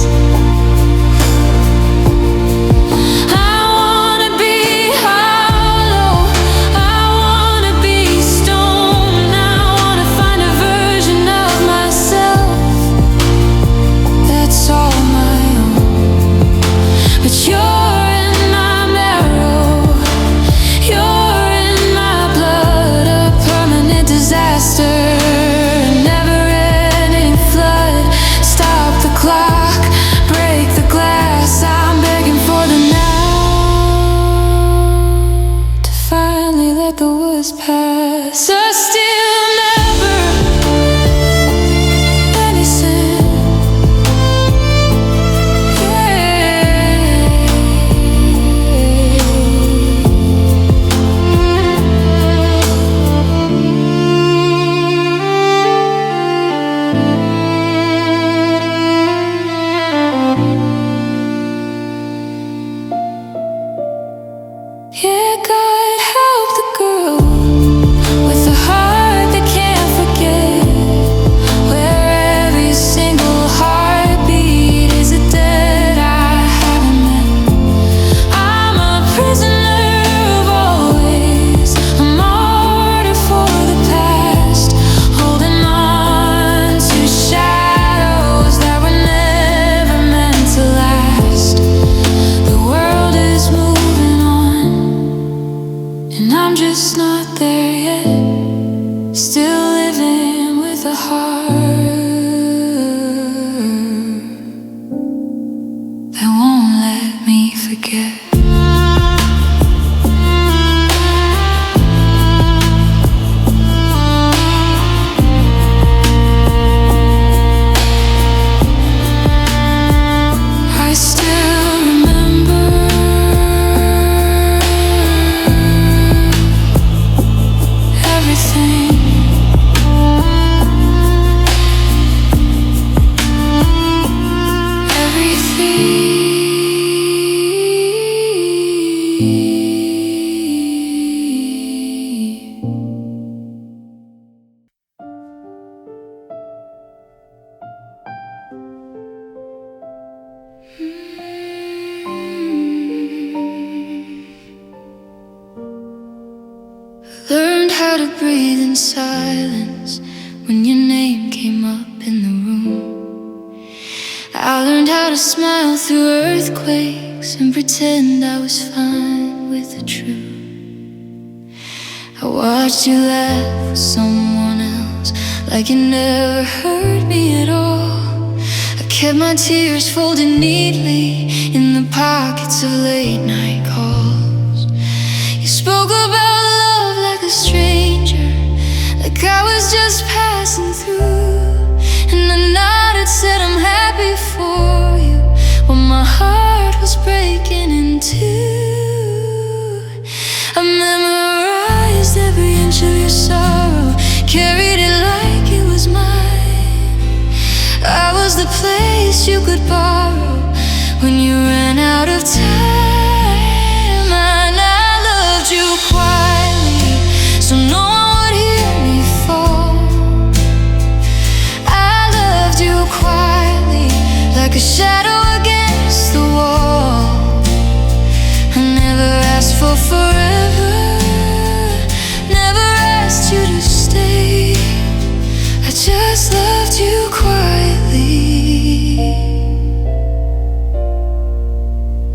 I wanna be hollow, I wanna be stone. I wanna find a version of myself that's all my own. But you're in my marrow, you're in my blood, a permanent disaster, a never-ending flood. Stop the clock, break the glass. I'm begging for the now, to finally let the woods pass. So still never let me sing. Yeah, God help the girl with a heart that can't forget, where every single heartbeat is a debt I haven't met. I'm a prisoner of always, a martyr for the past, holding on to shadows that were never meant to last. The world is moving on, and I'm just not there yet. Still living with a heart that won't let me forget. I still remember everything. Learned how to breathe in silence when your name came up in the room. I learned how to smile through earthquakes and pretend I was fine with the truth. I watched you laugh with someone else like you never hurt me at all. I kept my tears folded neatly in the pockets of late night calls. You spoke about love like a stranger, like I was just passing through. And I nodded, said I'm happy for you, when my heart was breaking in two. I memorized every inch of your sorrow, carried it like it was mine. I was the place you could borrow when you ran out of time. And I loved you quietly, so no one would hear me fall. I loved you quietly, like a shadow against the wall. I never asked for forever, never asked you to stay. I just loved you quietly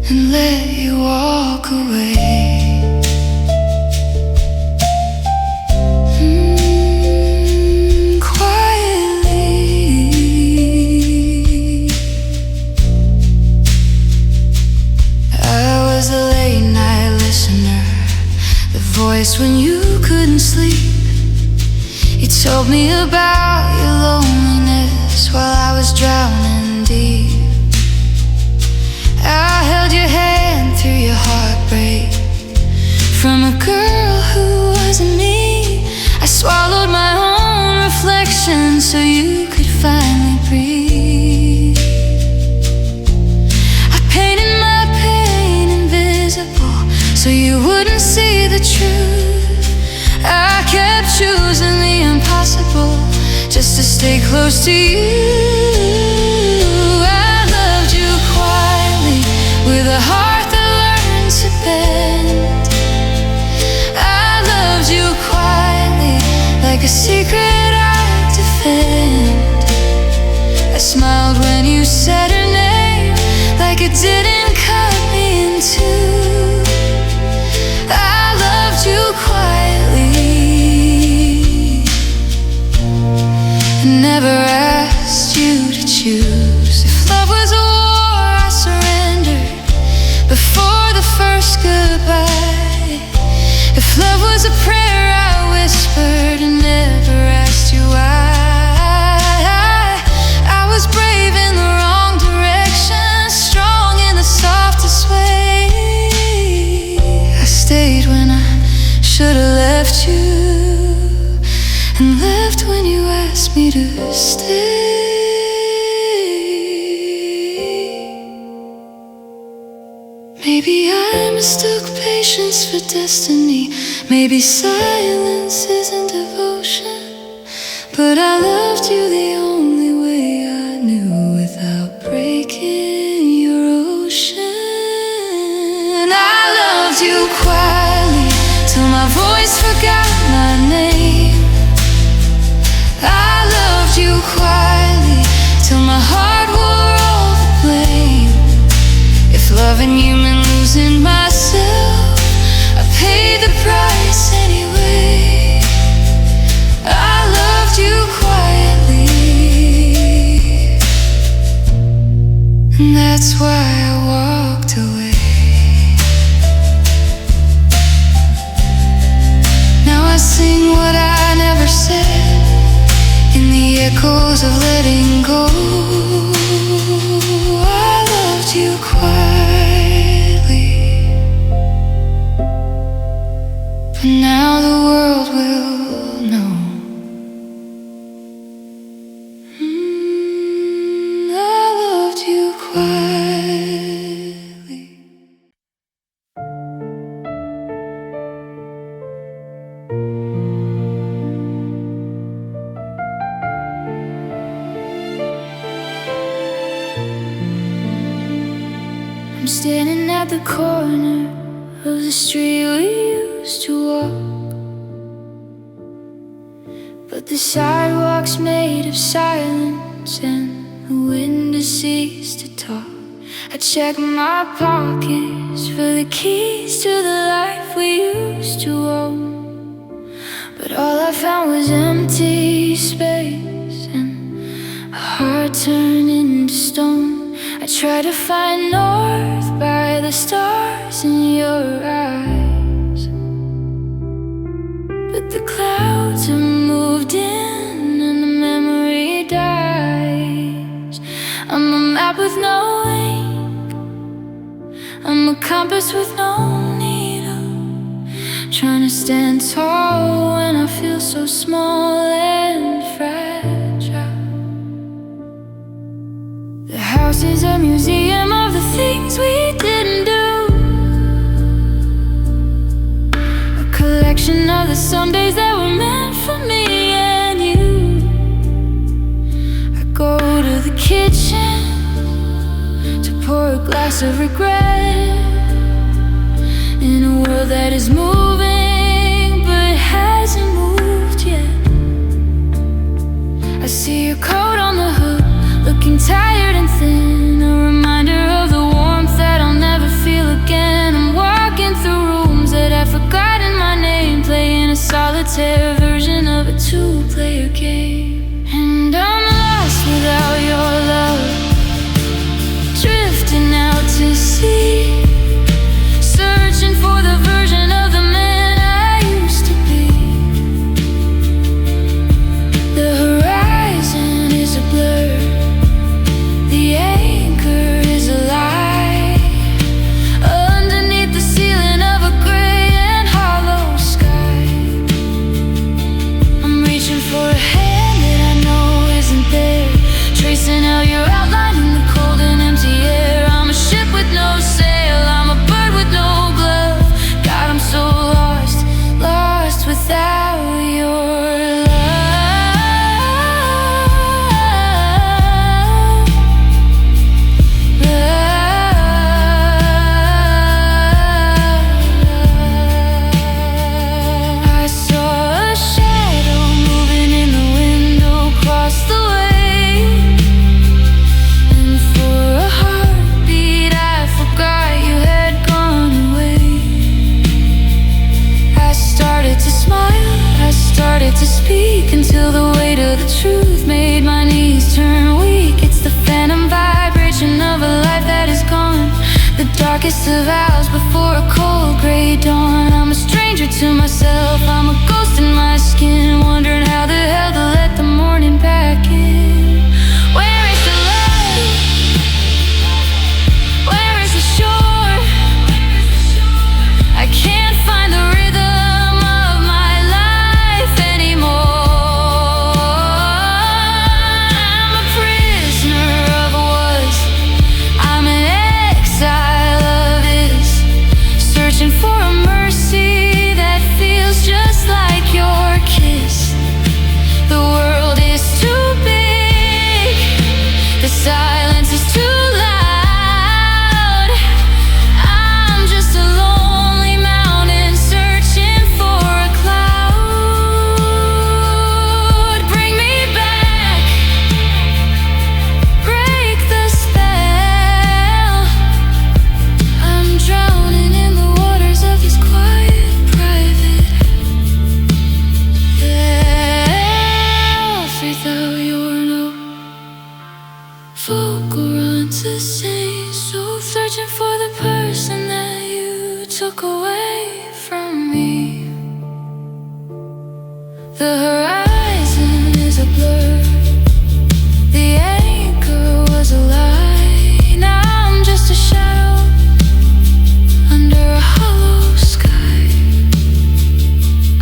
and let voice when you couldn't sleep. You told me about your loneliness while I was drowning deep. I held your hand through your heartbreak. From a girl who wasn't me, I swallowed my own reflection so you could finally breathe. I painted my pain invisible so you wouldn't see the truth. I kept choosing the impossible just to stay close to you. I loved you quietly with a heart that learned to bend. I loved you quietly like a secret I'd defend. I smiled when you said her name like it didn't cut me in two. I loved you quietly, never asked you to choose. If love was a war, I surrendered before the first goodbye. If love was a prayer, I whispered and never asked you why. I was brave in the wrong direction, strong in the softest way. I stayed when I should have left you, and left when you asked me to stay. Maybe I mistook patience for destiny. Maybe silence isn't devotion, but I loved you the only way I knew, without breaking your ocean. I loved you quietly till my voice forgot my name. I loved you quietly till my heart wore all the blame. If loving you meant losing myself, I paid the price anyway. I loved you quietly, and that's why I walked away. Now I sing what I never said in the echoes of letting go. I loved you quietly, but now the world will know. I loved you quietly. I'm standing at the corner of the street we used to walk, but the sidewalk's made of silence and the wind has ceased to talk. I checked my pockets for the keys to the life we used to own, but all I found was empty space and a heart turned into stone. I tried to find north by the stars in your eyes, but the clouds have moved in and the memory dies. I'm a map with no ink, I'm a compass with no needle, trying to stand tall when I feel so small and fragile. The house is a museum of the things we didn't do, a collection of the somedays that were meant for me and you. I go to the kitchen to pour a glass of regret in a world that is moving but hasn't moved yet. I see your coat on the hook, looking tired and thin, a reminder of the warmth that I'll never feel again. I'm walking through rooms that have forgotten my name, playing a solitaire version of a two-player game. And I'm lost without your love, drifting out to sea, searching for the version of the started to speak until the weight of the truth made my knees turn weak. It's the phantom vibration of a life that is gone, the darkest of hours before a cold gray dawn. I'm a stranger to myself, I'm a ghost in my skin, wondering how the hell to let the morning back in. Where is the love? Where is the shore? I can't find the rhythm of my life anymore. I'm a prisoner of was, I'm an exile of is, searching for a mercy that feels just like your kiss. The world is too big, the silence is too loud. I'm just a lonely mountain searching for a cloud. Bring me back, break the spell. I'm drowning in the waters of this quiet, private hell. Without your note, vocal runs the same. So searching for the person that you took away from me. The horizon is a blur, the anchor was a lie. Now I'm just a shadow under a hollow sky.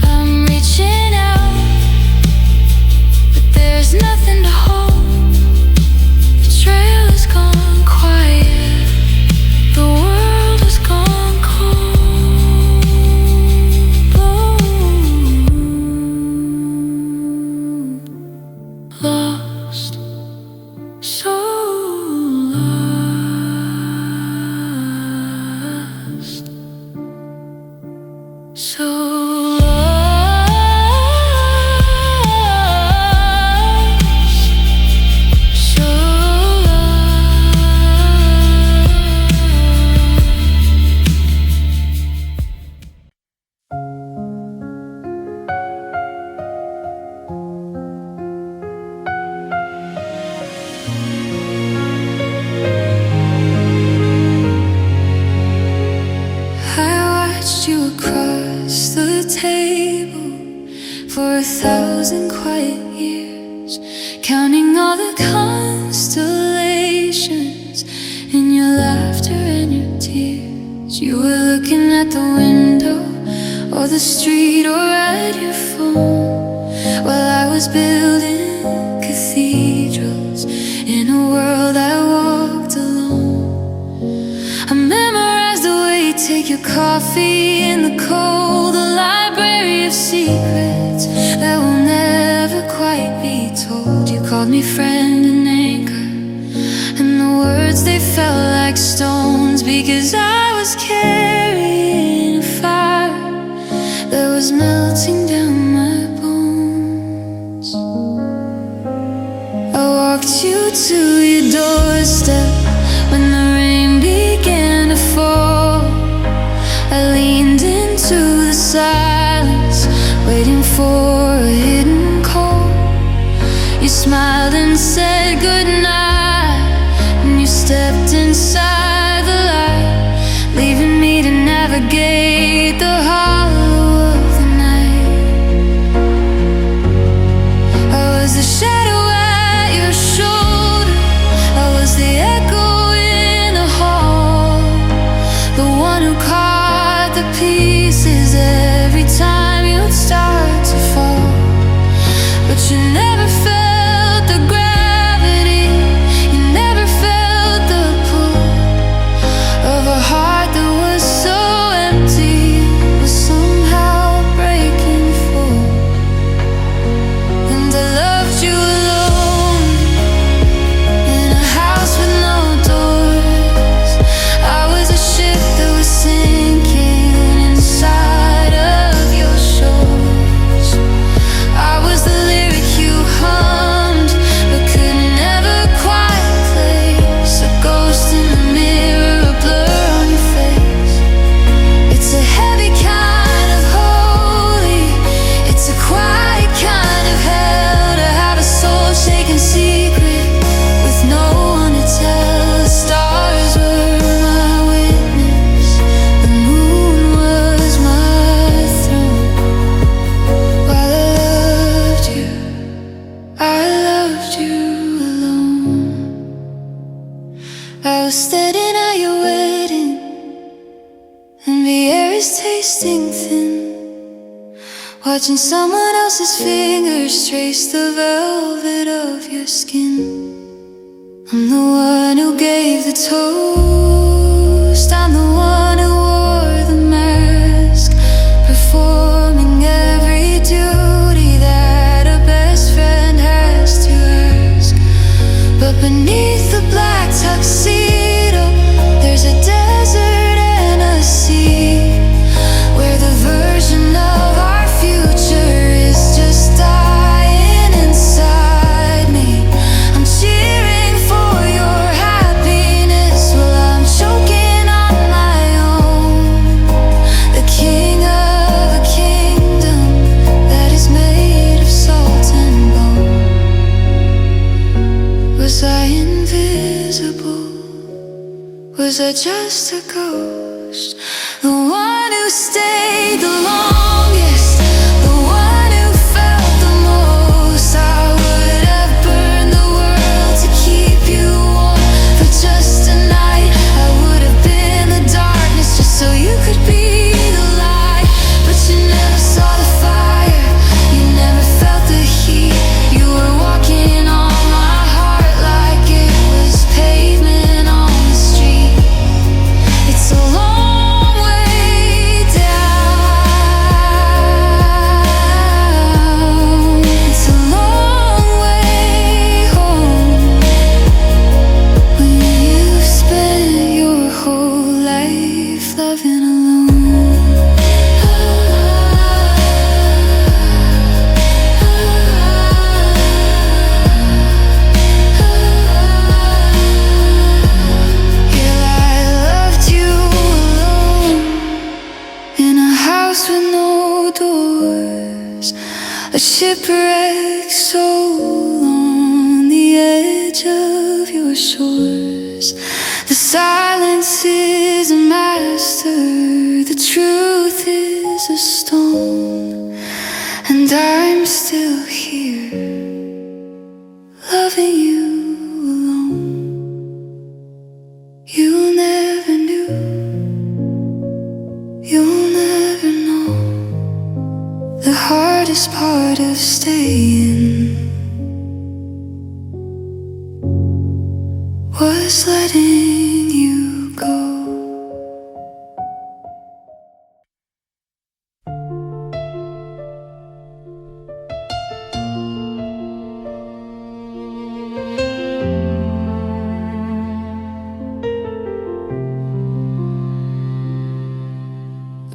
I'm reaching out, but there's nothing to hold. The trail is gone quiet, the world has gone cold. Lost, so lost, so lost, so I watched you across the table for 1,000 quiet years, counting all the constellations in your laughter and your tears. You were looking at the window or the street or at your phone, while I was building cathedrals in a world I walked alone. I memorized the way you take your coffee in the cold, a library of secrets that will never quite be told. You called me friend and anchor, and the words they felt like stones, because I was carrying a fire that was melting down my bones. I walked you to your doorstep when the rain began to fall. I leaned into the silence, waiting for a hidden call. You smiled and said goodnight, and you stepped inside the light, leaving me to navigate the hollow of the night. I was the shadow at your shoulder, I was the echo in the hall, the one who caught the pieces every time you'd start to fall. But you never felt watching someone else's fingers trace the velvet of your skin. I'm the one who gave the toast, I'm the one who wore the mask, performing every duty that a best friend has to ask. But beneath the black tuxedo, there's a desert and a sea, where the version of our future is just dying inside me. I'm cheering for your happiness while I'm choking on my own. The king of a kingdom that is made of salt and bone. Was I invisible? Was I just a ghost? The one who stayed the longest, the one who felt the most. I would have burned the world to keep you warm for just a night. I would have been the darkness just so you could be the light. But you never saw the fire, you never felt the heat. You were walking on my heart like it was pavement on the street. It's a long way down, it's a long way home, when you've spent your whole life loving alone. Yeah, I loved you alone, in a house with no doors, a shipwrecked soul on the edge of your shores. The silence is a master, the truth is a stone, and I'm still here, loving you alone. You never knew, you'll never know. The hardest part of staying was letting you go.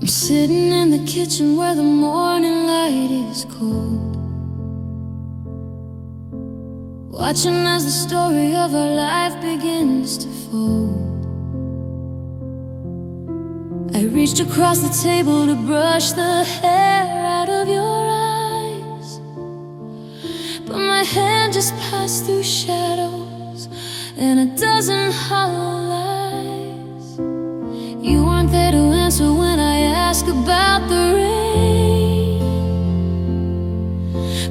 I'm sitting in the kitchen where the morning light is cold, watching as the story of our life begins to fold. I reached across the table to brush the hair out of your eyes, but my hand just passed through shadows and a dozen hollow lies. You weren't there to answer when I asked about the rain,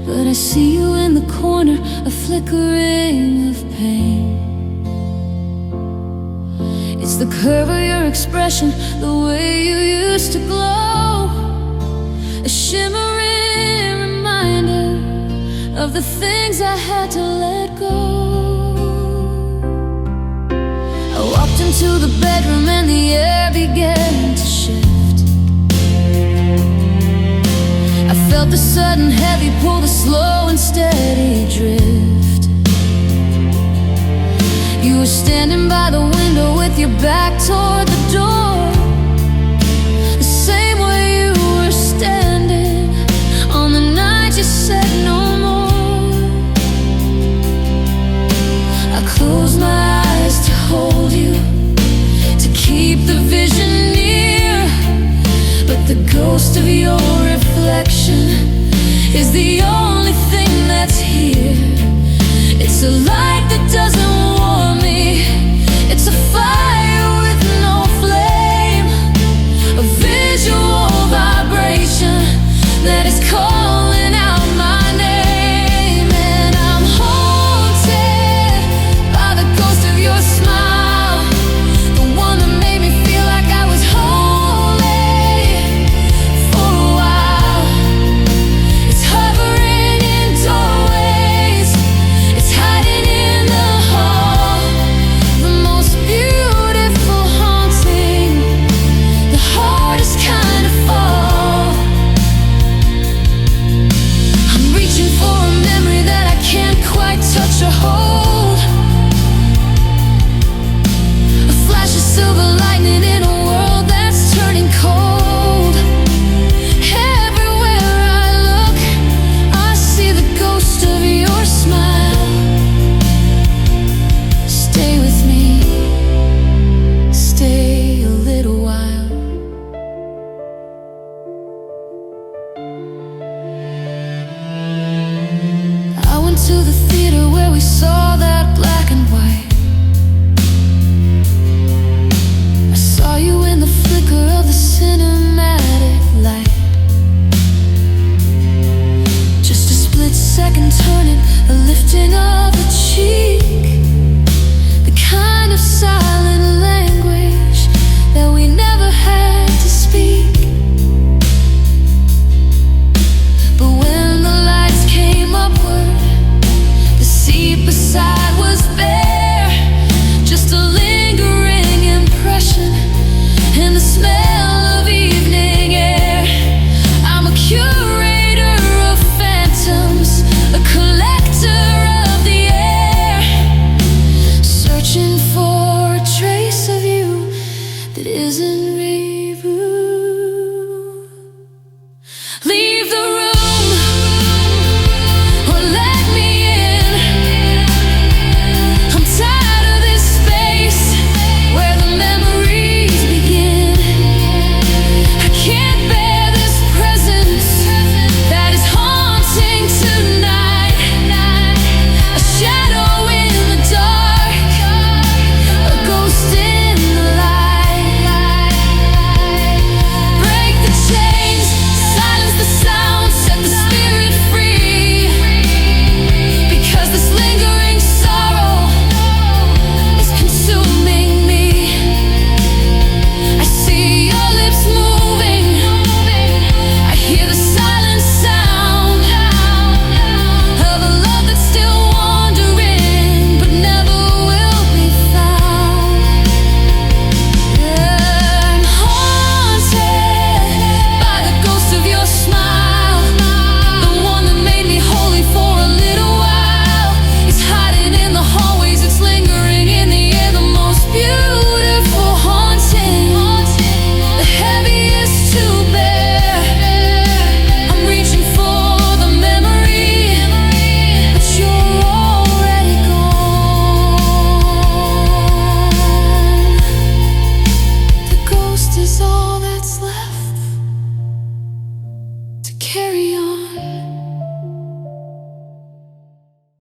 but I see you in the corner, a flickering of pain. It's the curve of your expression, the way you used to glow, a shimmering reminder of the things I had to let go. I walked into the bedroom and the air began to shift. I felt the sudden heavy pull, the slow and steady drift. You were standing by the window with your back toward the door, the same way you were standing on the night you said no more. I closed my eyes to hold you, to keep the vision near, but the ghost of your reflection is the only thing that's here. It's a light that doesn't warm me, it's a fire with no flame, a visual vibration that is calling out my name. And I'm haunted by the ghost of your smile, the one that made me feel like I was holy for a while. to the theater where we saw that